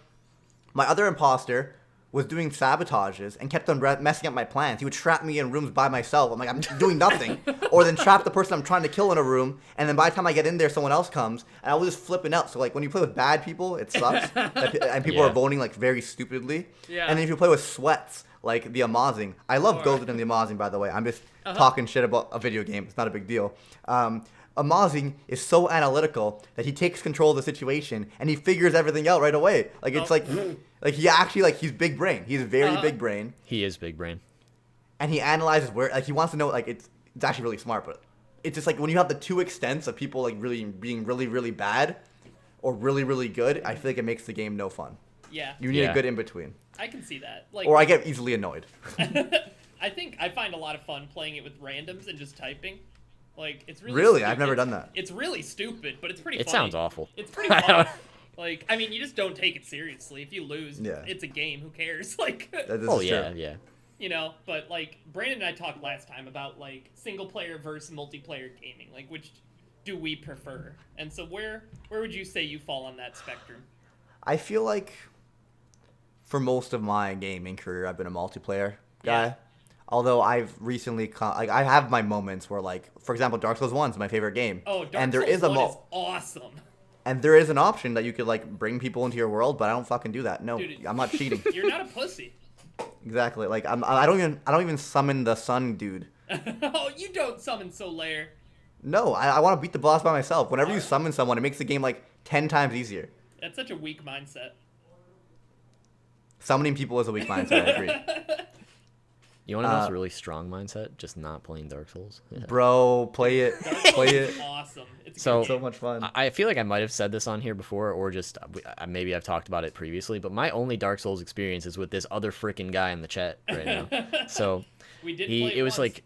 my other imposter was doing sabotages and kept on messing up my plans. He would trap me in rooms by myself. I'm like, I'm doing nothing. Or then trap the person I'm trying to kill in a room, and then by the time I get in there, someone else comes, and I was just flipping out. So like when you play with bad people, it sucks, and people Yeah. are voting like very stupidly. Yeah. And then if you play with sweats, like the Amazing, I love Or- Golden and the Amazing, by the way. I'm just talking shit about a video game. It's not a big deal. Amazing is so analytical that he takes control of the situation and he figures everything out right away. Like, it's like he actually, like, he's big brain. He's very big brain, He is big brain. and he analyzes where, like, he wants to know, like, it's actually really smart, but it's just like when you have the 2 extents of people like really being really, really bad or really, really good, I feel like it makes the game no fun. Yeah, You need Yeah. a good in between. I can see that. Like, Or I get easily annoyed. I think I find a lot of fun playing it with randoms and just typing. Like, it's really Really? stupid. I've never done that. It's really stupid, but it's pretty It funny. sounds awful. It's pretty fun. Like, I mean, you just don't take it seriously. If you lose, Yeah. it's a game. Who cares? Like, This Oh is yeah, true. yeah. you know, but like Brandon and I talked last time about like single player versus multiplayer gaming. Like, which do we prefer? And so where would you say you fall on that spectrum? I feel like for most of my gaming career, I've been a multiplayer guy. Yeah. Although I've recently, like, I have my moments where, like, for example, Dark Souls 1 is my favorite game. Oh, Dark and there Souls is a 1 is awesome. and there is an option that you could like bring people into your world, but I don't fucking do that. No, Dude, I'm not cheating. You're not a pussy. Exactly. Like I don't even summon the sun dude. Oh, you don't summon Solaire. No, I want to beat the boss by myself. Whenever you Alright. summon someone, it makes the game like 10 times easier. That's such a weak mindset. Summoning people is a weak mindset. I agree. You want to know what's a really strong mindset? Just not playing Dark Souls. Yeah. Bro, play it. Play It's it. awesome. It's a So- good So game. much fun. I feel like I might have said this on here before, or just maybe I've talked about it previously. But my only Dark Souls experience is with this other freaking guy in the chat right now. So We did play it was once. like,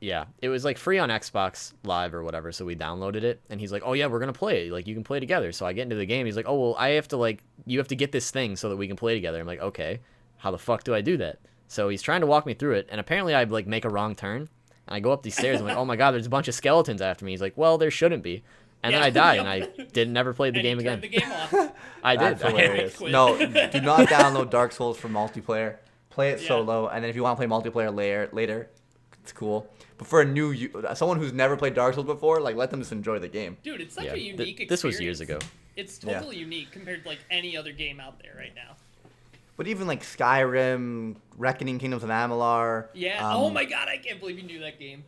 yeah, it was like free on Xbox Live or whatever. So we downloaded it, and he's like, "Oh yeah, we're gonna play it. Like you can play together." So I get into the game. He's like, "Oh well, I have to you have to get this thing so that we can play together." I'm like, "Okay, how the fuck do I do that?" So he's trying to walk me through it, and apparently I make a wrong turn, and I go up these stairs. I'm like, "Oh my god, there's a bunch of skeletons after me." He's like, "Well, there shouldn't be," and then Yeah. I died, and I never played the And game he again. turned the game off. I did. That's hilarious. quit. No, do not download Dark Souls for multiplayer. Play it Yeah. solo, and then if you want to play multiplayer later, it's cool. But for someone who's never played Dark Souls before, let them just enjoy the game. Dude, it's such Yeah, a unique experience. this was years ago. It's Yeah. totally unique compared to any other game out there right now. But even Skyrim, Reckoning Kingdoms of Amalur. Yeah. Oh my god, I can't believe you knew that game.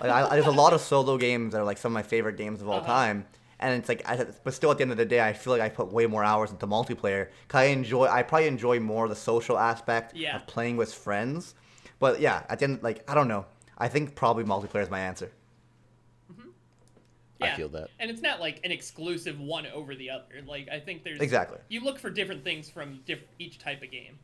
There's a lot of solo games that are some of my favorite games of all time. And it's but still at the end of the day, I feel like I put way more hours into multiplayer. 'Cause I probably enjoy more the social aspect Yeah. of playing with friends. But yeah, at the end, I don't know. I think probably multiplayer is my answer. I Yeah. feel that. And it's not an exclusive one over the other. I think there's Exactly. You look for different things from each type of game.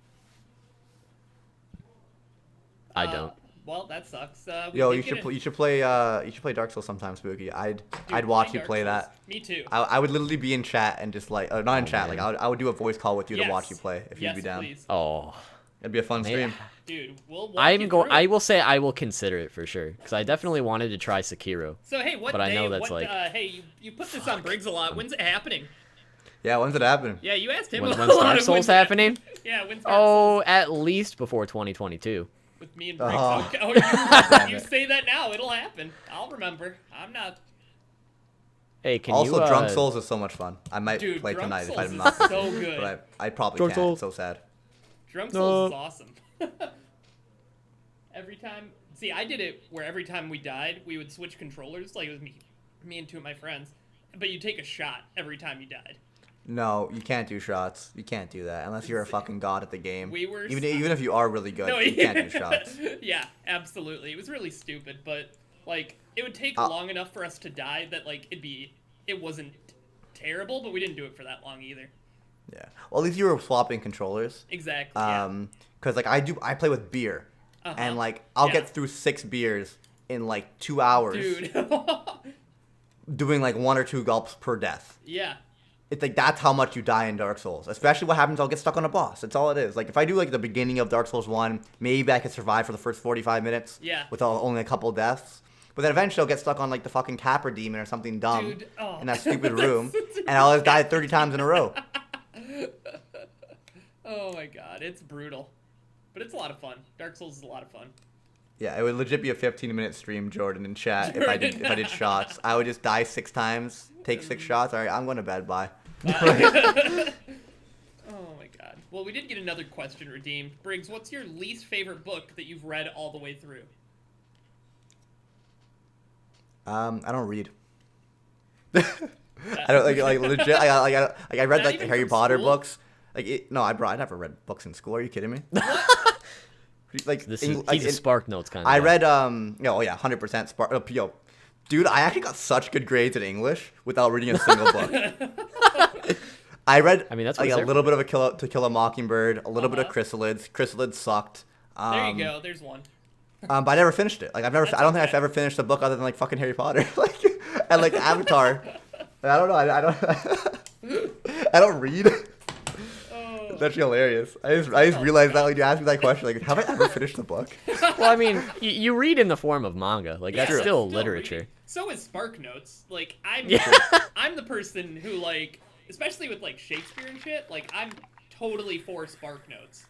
I don't. Well, that sucks. Yo, you should play Dark Souls sometime, Spooky. I'd watch you play that. Me too. I would literally be in chat and just not in chat. man. I would do a voice call with you to watch Yes. you play if Yes, you'd be down. please. Oh, It'd be a fun stream. Dude, we'll walk you through I it. will say I will consider it for sure because I definitely wanted to try Sekiro. So hey, what but I day? know that's hey, you put this on Briggs a lot. When's it happening? Yeah, when's it happening? Yeah, you asked him. When's a lot Dark of Souls when's happening? Yeah, when's Dark Souls Oh, at least before 2022. with me and Briggs. Oh. Okay. Oh, you say that now, it'll happen. I'll remember. I'm not. Hey, can Also, you? Drunk Souls is so much fun. I might Dude, play Drunk tonight if Souls I'm is not. so good. But I probably Drunk can't. Souls. It's so sad. Drunk No. Souls is awesome. Every time, see, I did it where every time we died, we would switch controllers. It was me and two of my friends, but you take a shot every time you died. No, you can't do shots. You can't do that unless you're a fucking god at the game. We were even if you are really good, No, you can't do shots. Yeah, absolutely. It was really stupid, but it would take Uh, long enough for us to die that it wasn't terrible, but we didn't do it for that long either. Yeah. Well, at least you were swapping controllers. Exactly. Yeah. Because I play with beer, and I'll Yeah. get through 6 beers in 2 hours, Dude. doing 1 or 2 gulps per death. Yeah. It's that's how much you die in Dark Souls. Especially what happens, I'll get stuck on a boss. That's all it is. If I do the beginning of Dark Souls 1, maybe I could survive for the first 45 minutes. Yeah. With only a couple deaths. But then eventually I'll get stuck on the fucking Capra Demon or something dumb Dude, oh. in that stupid room, and I'll just die 30 times in a row. Oh my god, it's brutal. But it's a lot of fun. Dark Souls is a lot of fun. Yeah, it would legit be a 15-minute stream, Jordan, in chat if I did shots. I would just die 6 times, take 6 shots. All right, I'm going to bed. Bye. Oh my god. Well, we did get another question redeemed. Briggs, what's your least favorite book that you've read all the way through? I don't read. I don't legit. I read Not even Harry from Potter school? books. I never read books in school. Are you kidding me? He's a Spark Notes kind of I guy. read 100% Spark. Yo, dude, I actually got such good grades in English without reading a single book. I read that's a what's there. little bit of To Kill a Mockingbird, a little bit of Chrysalids. Chrysalids sucked. There you go. There's one. But I never finished it. I don't think okay. I've ever finished a book other than fucking Harry Potter, and Avatar. I don't know. I don't. I don't read. Oh. That's actually hilarious. I just realized that when you asked me that question, have I ever finished the book? Well, I mean, you read in the form of manga. That's Yeah, still that's literature. reading. So is Spark Notes. I'm Yeah. I'm the person who especially with Shakespeare and shit, I'm totally for Spark Notes.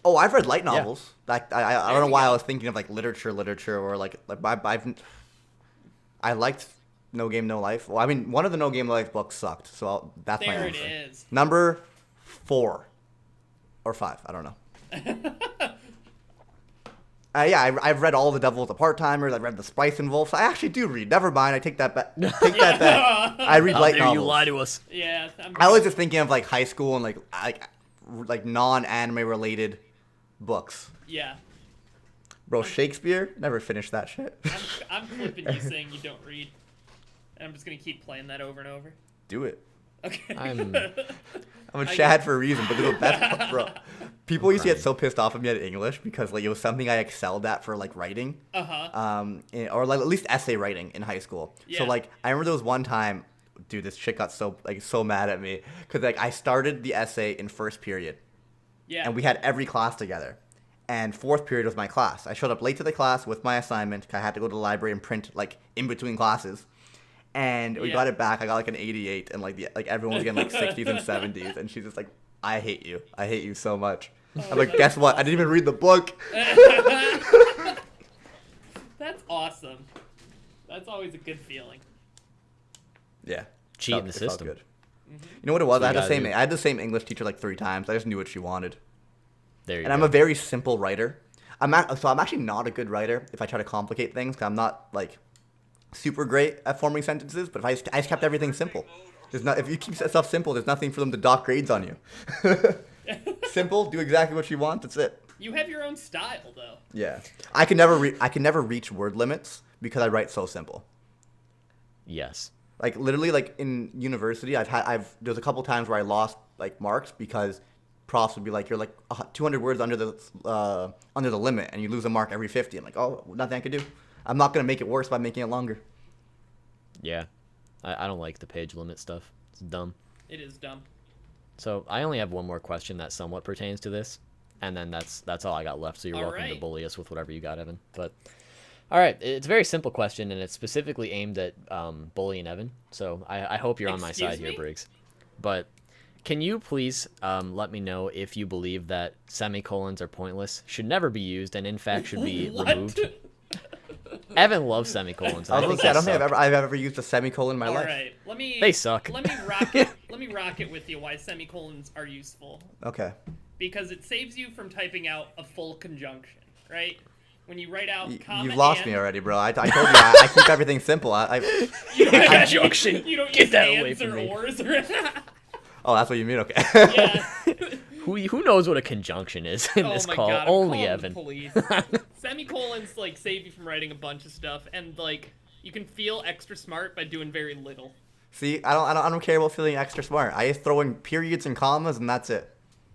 Oh, I've read light novels. I There don't know we why go. I was thinking of literature or I liked No Game No Life. Well, I mean, one of the No Game No Life books sucked, so that's my There it answer. is. Number 4 or 5, I don't know. I've read all the Devil with the Part-Timers. I've read The Spice and Wolves. I actually do read. Never mind. I take that back. Take that back. I read light novels. to us. Yeah. I was just thinking of high school and non-anime related books. Yeah. Bro, Shakespeare? Never finished that shit. I'm clipping you saying you don't read. And I'm just going to keep playing that over and over. Do it. Okay. I'm a Chad for a reason, but the best part, bro. People used to get so pissed off at me at English because like it was something I excelled at for like writing. Or like at least essay writing in high school. Yeah. So like I remember there was one time, dude, this chick got so mad at me because like I started the essay in first period. Yeah. And we had every class together. And fourth period was my class. I showed up late to the class with my assignment. I had to go to the library and print like in between classes. And we got it back. I got like an 88, and like everyone was getting like 60s and 70s. And she's just like, I hate you so much. I'm like, guess what? I didn't even read the book. That's awesome. That's always a good feeling. Yeah. Cheating the It felt system. good. You know what it was? So I you had gotta the same English teacher like 3 times. I just knew what she wanted. There you And go. I'm a very simple writer. I'm actually not a good writer if I try to complicate things. Cause I'm not like super great at forming sentences. But if I just kept everything simple, if you keep stuff simple, there's nothing for them to dock grades on you. Simple, do exactly what you want. That's it. You have your own style, though. Yeah, I can never reach word limits because I write so simple. Yes. Like literally, like in university, there's a couple times where I lost like marks because profs would be like, you're like 200 words under the limit, and you lose a mark every 50. I'm like, oh, nothing I could do. I'm not gonna make it worse by making it longer. Yeah. I don't like the page limit stuff. It's dumb. It is dumb. So I only have one more question that somewhat pertains to this, and then that's all I got left. So you're welcome to bully us with whatever you got, Evan. But all right, it's a very simple question, and it's specifically aimed at bullying Evan. So I hope you're on my side here, Briggs. But can you please let me know if you believe that semicolons are pointless, should never be used, and in fact should be removed? Evan loves semicolons. I don't think I've ever used a semicolon in my life. All right, They suck. Let me rock it. Let me rock it with you. Why semicolons are useful? Okay. Because it saves you from typing out a full conjunction, right? When you write out comma You've lost and, me already, bro. I told you I keep everything simple. You don't Conjunction. You don't Get use that away ands from or me. ors. Oh, that's what you mean? Okay. Yeah. Who knows what a conjunction is in this my call? God, I'm Only calling Evan. the police. Semicolons like save you from writing a bunch of stuff, and like you can feel extra smart by doing very little. See, I don't care about feeling extra smart. I just throw in periods and commas, and that's it.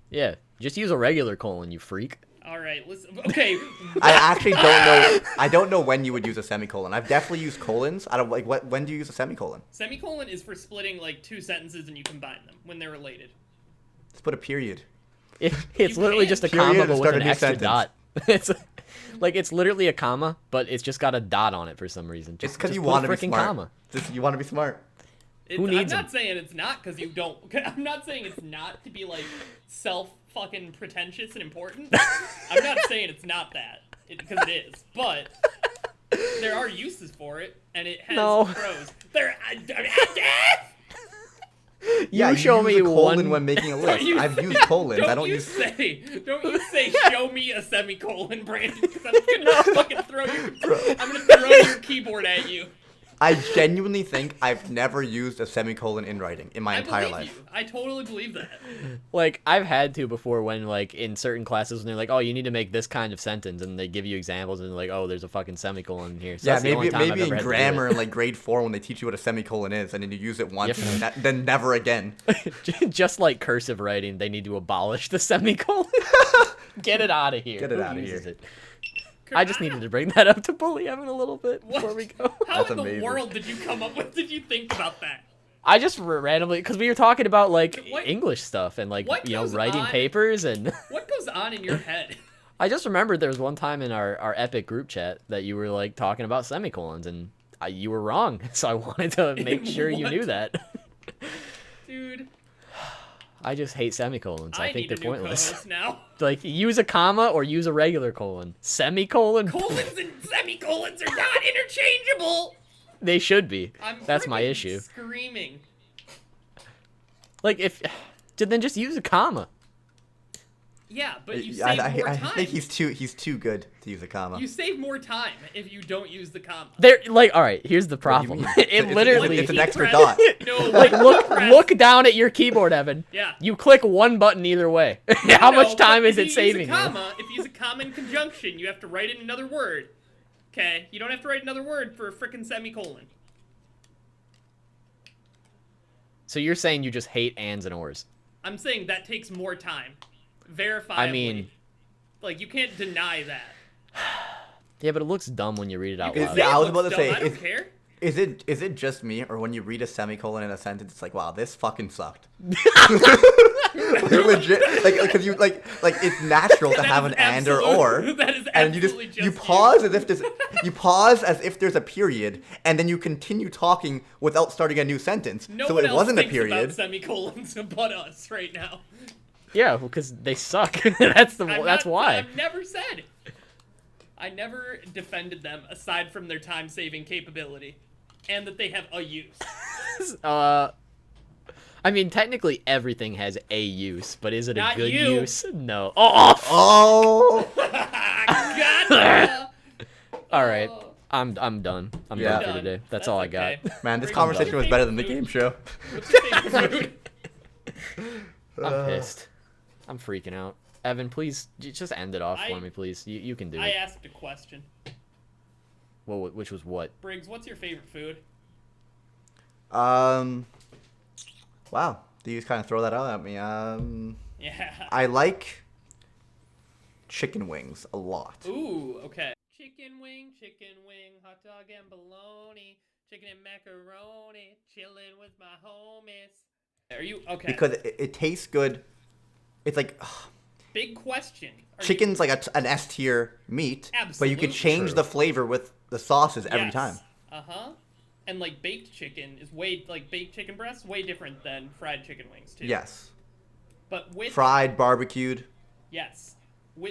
Yeah, just use a regular colon, you freak. All right, listen. Okay. I actually don't know. I don't know when you would use a semicolon. I've definitely used colons. I don't like when do you use a semicolon? Semicolon is for splitting like two sentences and you combine them when they're related. Let's put a period. It's literally can't. just a Period comma, to but with start a an new extra sentence. dot. It's like it's literally a comma, but it's just got a dot on it for some reason. It's because you put a want to be freaking smart. comma. You want to be smart. Who needs I'm them? not saying it's not because you don't. I'm not saying it's not to be like fucking pretentious and important. I'm not saying it's not that because it is, but there are uses for it, and it has pros. Yeah, You show use me a colon one when making a list. you I've used colons. I don't Don't you use. say show me a semicolon, Brandon, because I'm gonna fucking throw your keyboard at you. I genuinely think I've never used a semicolon in writing in my I entire believe life. you. I totally believe that. Like I've had to before when like in certain classes when they're like, oh, you need to make this kind of sentence, and they give you examples and they're like, oh, there's a fucking semicolon in here. So Yeah, that's the only time I've maybe ever in had to do grammar it. in like grade 4 when they teach you what a semicolon is, and then you use it once, Yep. and then never again. Just like cursive writing, they need to abolish the semicolon. Get it out of here. Get it Who outta uses here. it? I just needed to bring that up to bully Evan a little bit before we go. How That's in the amazing. world did you come up with? Did you think about that? I just randomly, because we were talking about like What- English stuff and like what goes writing on- papers, and What goes on in your head? I just remembered there was one time in our epic group chat that you were like talking about semicolons, and you were wrong, so I wanted to make sure you What? knew that. Dude, I just hate semicolons. I think need they're a new pointless. co-host now. Like use a comma or use a regular colon. Semicolon. Colons and semicolons are not interchangeable. They should be. I'm That's my freaking issue. Screaming. Like if then just use a comma. Yeah, but you save more time. I think he's too good to use a comma. You save more time if you don't use the comma. They're like, all right, here's the problem. It literally it's an extra dot. No, like look down at your keyboard, Evan. Yeah. You click one button either way. How much time is it saving you? If you use a comma in conjunction, you have to write in another word. Okay? You don't have to write another word for a frickin' semicolon. So you're saying you just hate ands and ors? I'm saying that takes more time. Verifiably. I mean, like, you can't deny that. yeah, but it looks dumb when you read it out loud. I was about to say, I don't care. Is it just me, or when you read a semicolon in a sentence, it's like, wow, this fucking sucked. Legit, because you like it's natural to have an and or. That is and you pause as if there's a period, and then you continue talking without starting a new sentence. No so one it else wasn't a thinks period. about semicolons but us right now. Yeah, because they suck. That's why. I've never said. I never defended them aside from their time-saving capability, and that they have a use. I mean, technically everything has a use, but is it Not a good you. use? No. Oh. Gotcha. All right. I'm done. I'm Yeah. done for today. That's all I got. okay. Man, this Briggs, conversation what's was your better than the favorite game show. What's your favorite food? I'm pissed. I'm freaking out. Evan, please just end it off for me, please. You can do I it. asked a question. Well, which was what? Briggs, what's your favorite food? Wow. Do you kind of throw that out at me? Yeah. I like chicken wings a lot. Ooh, okay. Chicken wing, hot dog and bologna, chicken and macaroni, chilling with my homies. Are you okay? Because it tastes good. It's like Big question. chicken's like an S tier meat, but you could change the flavor with the sauces every time. Uh-huh. And like baked chicken is baked chicken breast way different than fried chicken wings too. Yes. But with Fried, barbecued. Yes.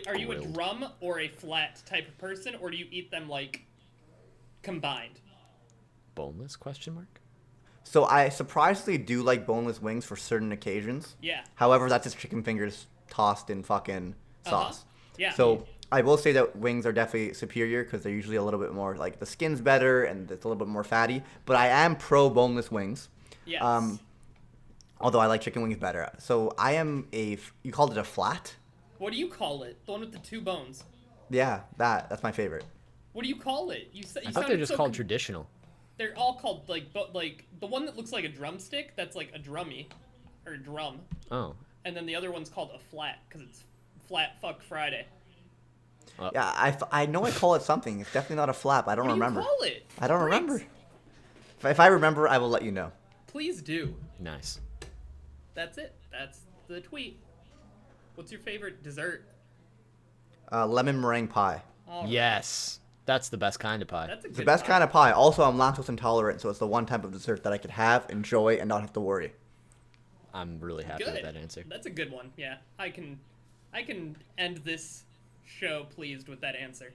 Are you a drum or a flat type of person, or do you eat them like combined? Boneless question mark? So I surprisingly do like boneless wings for certain occasions. Yeah. However, that's just chicken fingers tossed in fucking sauce. Yeah. So I will say that wings are definitely superior because they're usually a little bit more, like, the skin's better and it's a little bit more fatty. But I am pro boneless wings. Yes. Although I like chicken wings better. So I am you called it a flat? What do you call it? The one with the two bones. Yeah, that's my favorite. What do you call it? I thought they're just called traditional. They're all called like the one that looks like a drumstick. That's like a drummy, or a drum. Oh. And then the other one's called a flat because it's Flat Fuck Friday. Yeah, I know I call it something. It's definitely not a flap. I don't remember. What do you call it? I don't Briggs? remember. If I remember, I will let you know. Please do. Nice. That's it. That's the tweet. What's your favorite dessert? Lemon meringue pie. All right. Yes. That's the best kind of pie. That's a good The best pie. kind of pie. Also, I'm lactose intolerant, so it's the one type of dessert that I could have, enjoy, and not have to worry. I'm really happy Good. with that answer. That's a good one. Yeah, I can end this show pleased with that answer.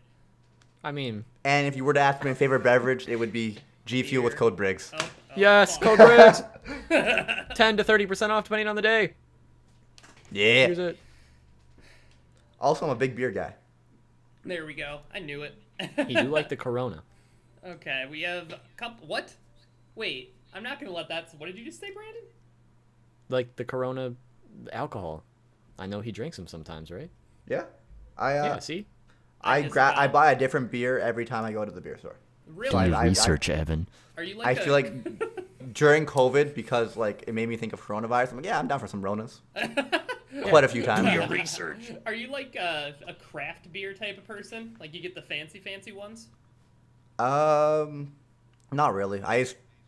I mean, And if you were to ask me my favorite beverage, it would be G Fuel with code Briggs. Oh, yes, fuck. code Briggs. 10 to 30% off depending on the day. Yeah. Use it. Also, I'm a big beer guy. There we go. I knew it. You do like the Corona. Okay, we have a couple. What? Wait, I'm not gonna let that. What did you just say, Brandon? Like the Corona alcohol. I know he drinks them sometimes, right? Yeah. Yeah, see? I buy a different beer every time I go to the beer store. Really? So Evan. Are you like? I feel like during COVID, because like it made me think of coronavirus. I'm like, yeah, I'm down for some Ronas. Quite a few times. Research. Are you like a craft beer type of person? Like you get the fancy ones? Not really. I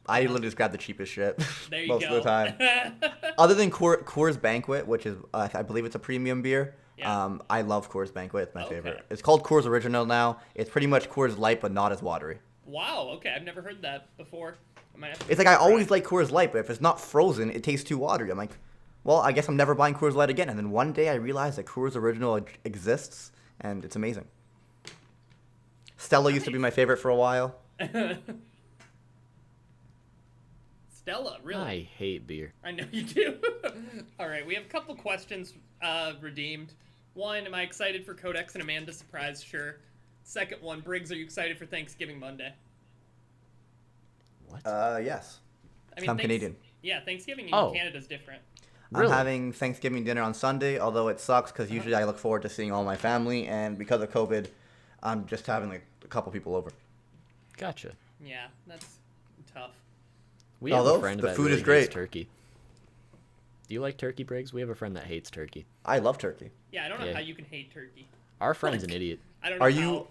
literally just grab the cheapest shit There you most go. of the time. Other than Coors Banquet, which is I believe it's a premium beer. Yeah. I love Coors Banquet. It's my Okay. favorite. It's called Coors Original now. It's pretty much Coors Light, but not as watery. Wow. Okay, I've never heard that before. I might have to It's like I try. always like Coors Light, but if it's not frozen, it tastes too watery. I'm like, well, I guess I'm never buying Coors Light again. And then one day I realized that Coors Original exists, and it's amazing. Stella used to be my favorite for a while. Stella, really? I hate beer. I know you do. All right, we have a couple questions redeemed. One, am I excited for Codex and Amanda's surprise? Sure. Second one, Briggs, are you excited for Thanksgiving Monday? What? Yes. I mean, I'm Canadian. Yeah, Thanksgiving in Oh. Canada's different. Really? I'm having Thanksgiving dinner on Sunday, although it sucks because usually I look forward to seeing all my family, and because of COVID, I'm just having like a couple people over. Gotcha. Yeah, that's tough. We have Although a friend the that food really is great. hates turkey. Do you like turkey, Briggs? We have a friend that hates turkey. I love turkey. Yeah, I don't know Yeah. how you can hate turkey. Our friend's Like, an idiot. I don't know Are how. you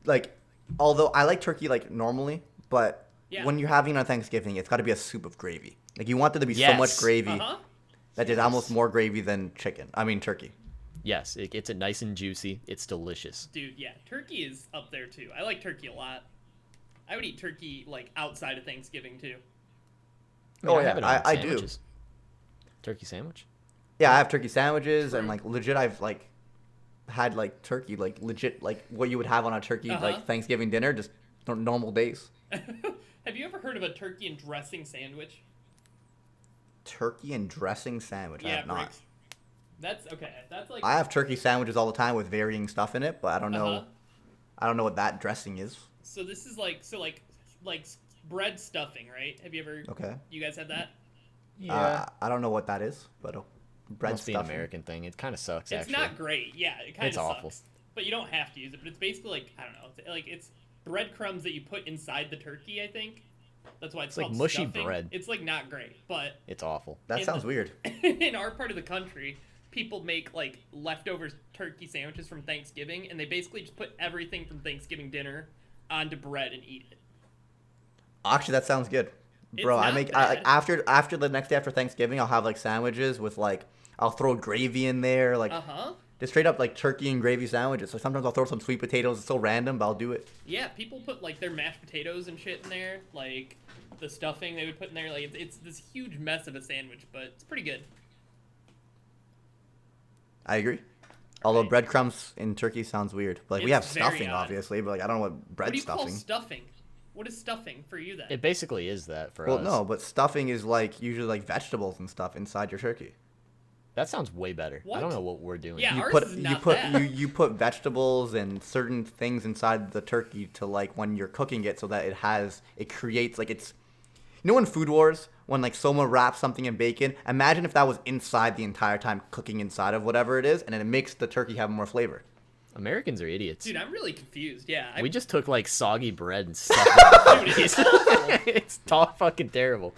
like? Although I like turkey like normally, but Yeah. when you're having it on Thanksgiving, it's got to be a soup of gravy. Like you want there to be so Yes. much gravy Uh-huh. that there's almost more gravy than chicken. I mean turkey. Yes, it gets it nice and juicy. It's delicious. Dude, yeah, turkey is up there too. I like turkey a lot. I would eat turkey like outside of Thanksgiving too. Oh, I yeah, have it on I do. sandwiches. Turkey sandwich? Yeah, I have turkey sandwiches and True. like legit. I've like had like turkey like legit like what you would have on a turkey Uh-huh. like Thanksgiving dinner, just normal days. Have you ever heard of a turkey and dressing sandwich? Turkey and dressing sandwich. I Yeah, have not. Briggs. That's okay. That's like I have turkey sandwiches all the time with varying stuff in it, but I don't know. Uh-huh. I don't know what that dressing is. so this is like like bread stuffing, right? Have you ever Okay. you guys had that? I don't know what that is, but bread Must be an stuffing. American thing. It kind of sucks, It's actually. not great. Yeah, it kind of It's sucks. awful. But you don't have to use it. But it's basically like I don't know. It's breadcrumbs that you put inside the turkey. I think that's why it's like called mushy stuffing. bread. It's like not great, but It's awful. That in sounds the- weird. in our part of the country, people make like leftover turkey sandwiches from Thanksgiving, and they basically just put everything from Thanksgiving dinner onto bread and eat it. Actually, that sounds good, It's bro. not bad. After the next day after Thanksgiving, I'll have like sandwiches with like I'll throw gravy in there, like Uh-huh. just straight up like turkey and gravy sandwiches. So sometimes I'll throw some sweet potatoes. It's so random, but I'll do it. Yeah, people put like their mashed potatoes and shit in there, like the stuffing they would put in there. Like it's this huge mess of a sandwich, but it's pretty good. I agree. Although Right. breadcrumbs in turkey sounds weird. Like we It's have very stuffing, odd. obviously, but like I don't know what bread What do you stuffing. call stuffing? What is stuffing for you then? It basically is that for Well, us. no, but stuffing is like usually like vegetables and stuff inside your turkey. That sounds way better. I What? don't know what we're doing. Yeah, You ours put is you not put that. you put vegetables and certain things inside the turkey to like when you're cooking it so that it creates like it's you know in Food Wars when like someone wraps something in bacon, imagine if that was inside the entire time cooking inside of whatever it is and then it makes the turkey have more flavor. Americans are idiots. Dude, I'm really confused. Yeah, We just took like soggy bread and stuffed it in Dude, turkeys. it's awful. It's all fucking terrible.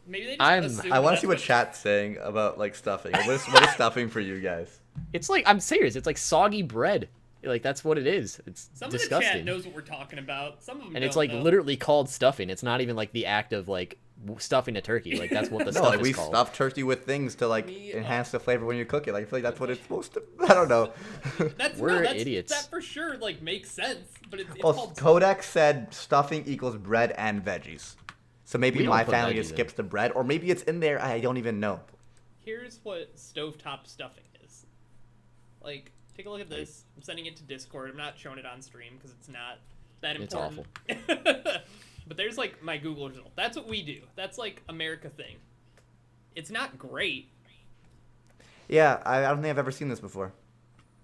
maybe they just I'm- assume I want to that's see what chat's saying about like stuffing. What is stuffing for you guys? It's like I'm serious. It's like soggy bread. Like that's what it is. It's Some of the disgusting. chat knows what we're talking about. Some of them And it's don't, like though. literally called stuffing. It's not even like the act of like stuffing a turkey. Like that's what the No, stuff like is we called. stuff turkey with things to like We, enhance the flavor when you cook it. Like I feel like that's what it's supposed to. I don't know. We're that's, idiots. That for sure like makes sense, but it's Well, called Codex said stuffing equals bread and veggies. So maybe We don't my put family veggies just in. skips the bread, or maybe it's in there. I don't even know. Here's what stovetop stuffing is. Like, take a look at this. I'm sending it to Discord. I'm not showing it on stream because it's not that It's important. But there's like my Google result. That's what we do. That's like America thing. It's not great. Yeah, I don't think I've ever seen this before.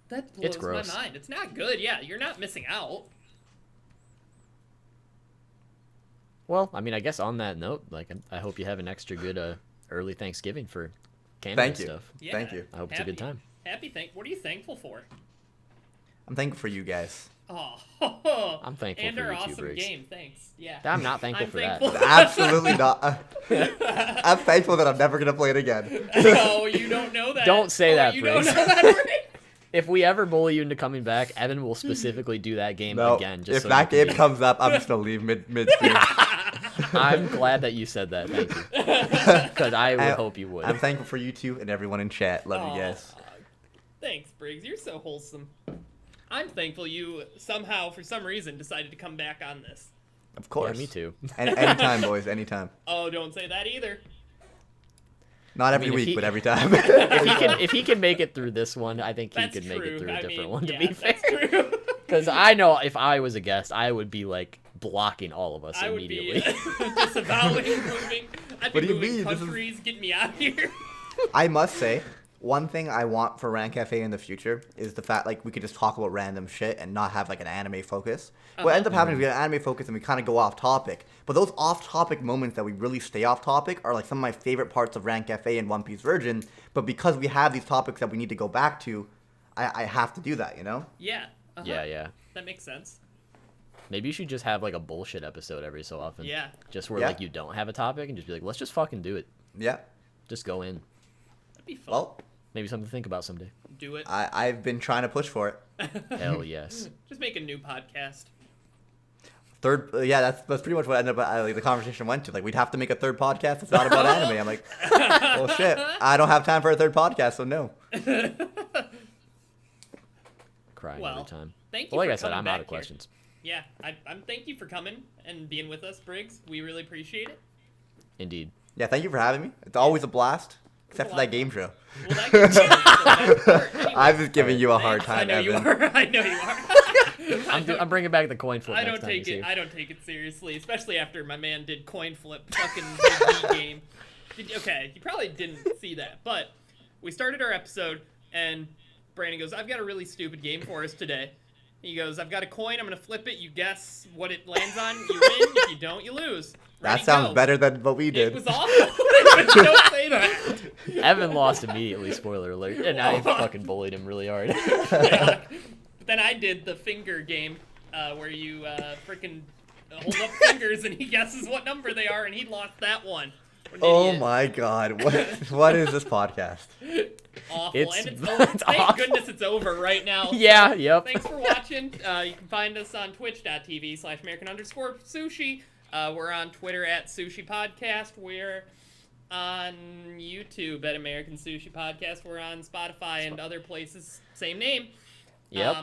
That It's blows my gross. mind. It's not good. Yeah, you're not missing out. Well, I mean, I guess on that note, like I hope you have an extra good early Thanksgiving for Canada Thank you. stuff. Yeah. Thank you. I hope it's a good time. What are you thankful for? I'm thankful for you guys. Oh, I'm thankful and for our you too, awesome Briggs. game. Thanks. Yeah. I'm not thankful I'm for thankful. that. Absolutely not. I'm thankful that I'm never gonna play it again. Oh, you don't know that. Don't say Oh, that, you don't Briggs. know that already? If we ever bully you into coming back, Evan will specifically do that game No, again. Just if so that you can game comes up, I'm just gonna leave mid stream. I'm glad that you said that. Thank you. Because I would hope you would. I'm thankful for you two and everyone in chat. Love you guys. Aw, thanks, Briggs. You're so wholesome. I'm thankful you somehow, for some reason, decided to come back on this. Of course. Yeah, me too. Anytime, boys. Anytime. Oh, don't say that either. Not every mean, if week, he- but every time. If he can make it through this one, I think he That's could true. make it through a I different mean, one. To yeah, be fair, that's true. because I know if I was a guest, I would be like blocking all of us I would immediately. be disavowing moving. I'd be What do you moving mean? This is- countries. Get me out of here. I must say, one thing I want for Rant Cafe in the future is the fact like we could just talk about random shit and not have like an anime focus. What ends up happening is we get an anime focus and we kind of go off topic. But those off topic moments that we really stay off topic are like some of my favorite parts of Rant Cafe and One Piece Virgin. But because we have these topics that we need to go back to, I have to do that, you know? Yeah. Yeah. That makes sense. Maybe you should just have like a bullshit episode every so often. Yeah. Just where like you don't have a topic and just be like, let's just fucking do it. Yeah. Just go in. That'd be fun. Well, maybe something to think about someday. Do it. I've been trying to push for it. Hell yes. Just make a new podcast. That's pretty much what ended up like the conversation went to. Like we'd have to make a third podcast that's not about anime. I'm like, well shit, I don't have time for a third podcast, so no. Crying every time. Thank you. Well, like for I said, coming I'm back out of here. questions. Yeah, I'm. Thank you for coming and being with us, Briggs. We really appreciate it. Indeed. Yeah, thank you for having me. It's always a blast, except for that game show. Well, that game show is the best part. Anyway, I'm just giving you a hard time, I know Evan. you are. I know you are. I'm bringing back the coin flip. I next don't time take he's it. here. I don't take it seriously, especially after my man did coin flip fucking the game. Okay, you probably didn't see that, but we started our episode and Brandon goes, "I've got a really stupid game for us today." He goes, "I've got a coin. I'm gonna flip it. You guess what it lands on. You win. If you don't, you lose." Ready, That sounds go. better than what we did. It was awful. Don't say that. Evan lost immediately, spoiler alert, and I fucking bullied him really hard. Yeah. But then I did the finger game, where you freaking hold up fingers and he guesses what number they are, and he lost that one. What an Oh idiot. my god, what is this podcast? Awful. It's- And it's over. it's Thank awful. goodness it's over right now. Yeah, yep. Thanks for watching. You can find us on twitch.tv/American_sushi. We're on Twitter at Sushi Podcast. We're on YouTube at American Sushi Podcast. We're on Spotify and other places. Same name. Yep.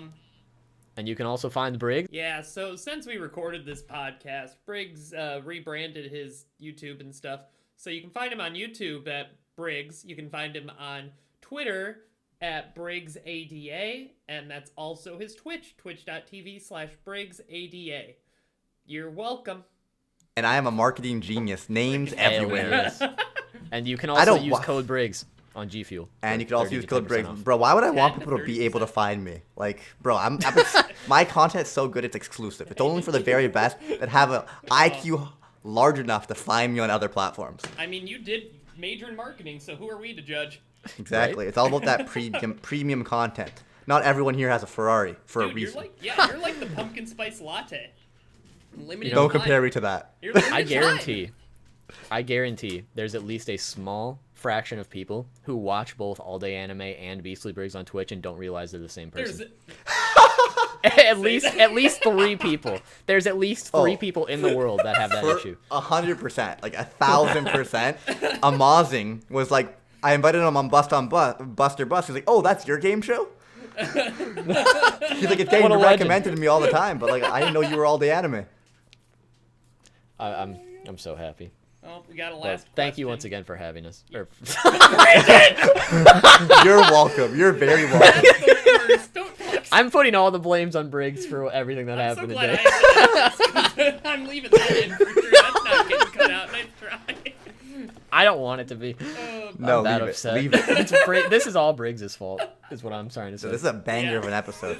And you can also find Briggs. Yeah, so since we recorded this podcast, Briggs rebranded his YouTube and stuff. So you can find him on YouTube at Briggs. You can find him on Twitter at BriggsADA. And that's also his Twitch, twitch.tv/BriggsADA. You're welcome. And I am a marketing genius. Names Hell everywhere. yes. And you can I also don't use wa- code Briggs on G Fuel. And you can also use 30 to code 10% Briggs. off. Bro, why would I want 10 to people to be able to 30%. find me? Like, bro, my content's so good it's exclusive. It's only for the very best that have an IQ large enough to find me on other platforms. I mean, you did major in marketing, so who are we to judge? Exactly. Right? It's all about that premium content. Not everyone here has a Ferrari for a Dude, you're reason. you're like the pumpkin spice latte. Limited Don't time. compare me to that. You're limited I time. guarantee there's at least a small fraction of people who watch both All Day Anime and Beastly Briggs on Twitch and don't realize they're the same person. at least 3 people. There's at least 3 people in the world that have that issue. 100%, like 1,000%. Amazing was like, I invited him on Buster Bust. He's like, oh, that's your game show? He's like, it's getting What a legend. recommended to me all the time, but like, I didn't know you were all the anime. I'm so happy. Oh, we got a But last thank you question. once again for having us. Or, You're welcome. You're very welcome. That's the worst. Don't talk. I'm putting all the blames on Briggs for everything that I'm so happened glad today. I said this. I'm leaving that in for sure. That's not getting cut out. Nice try. I don't want it to be. No, I'm that leave upset. it. Leave it. This is all Briggs' fault, is what I'm trying to say. So this is a banger Yeah. of an episode.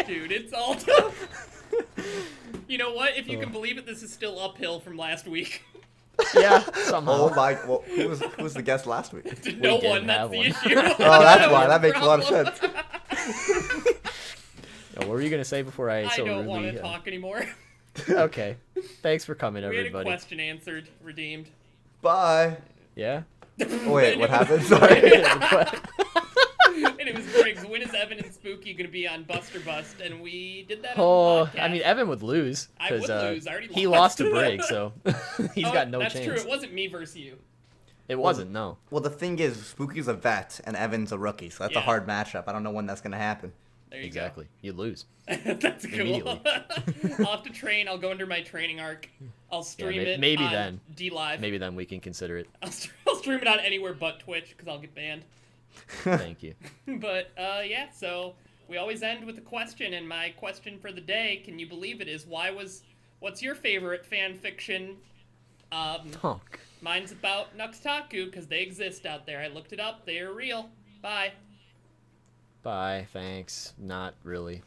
Dude, it's all tough. You know what? If you can believe it, this is still uphill from last week. Yeah, somehow. Oh my! Well, who was the guest last week? No didn't one. That's have the one. issue. Oh, that's why. That makes a lot of Problem. sense. What were you gonna say before I I so don't want rudely? to talk anymore. Okay. Thanks for coming, We had a everybody. question answered, redeemed. Bye. Yeah. Oh, wait, what happened? Sorry. And it was Briggs. When is Evan and Spooky going to be on Buster Bust? And we did that on Oh, the podcast. I mean, Evan would lose I would because lose. I already he lost. lost to Briggs, so he's Oh, got no that's chance. true. It wasn't me versus you. It wasn't. No. Well, the thing is, Spooky's a vet and Evan's a rookie, so that's a Yeah. hard matchup. I don't know when that's gonna happen. There you Exactly. You lose. go. That's cool. Immediately. I'll have to train. I'll go under my training arc. I'll stream it maybe on then. D Live. Maybe then we can consider it. I'll stream it on anywhere but Twitch because I'll get banned. Thank you. But yeah, so we always end with a question, and my question for the day, can you believe it, is what's your favorite fan fiction? Honk. Mine's about Nuxtaku because they exist out there. I looked it up. They are real. Bye. Bye. Thanks. Not really.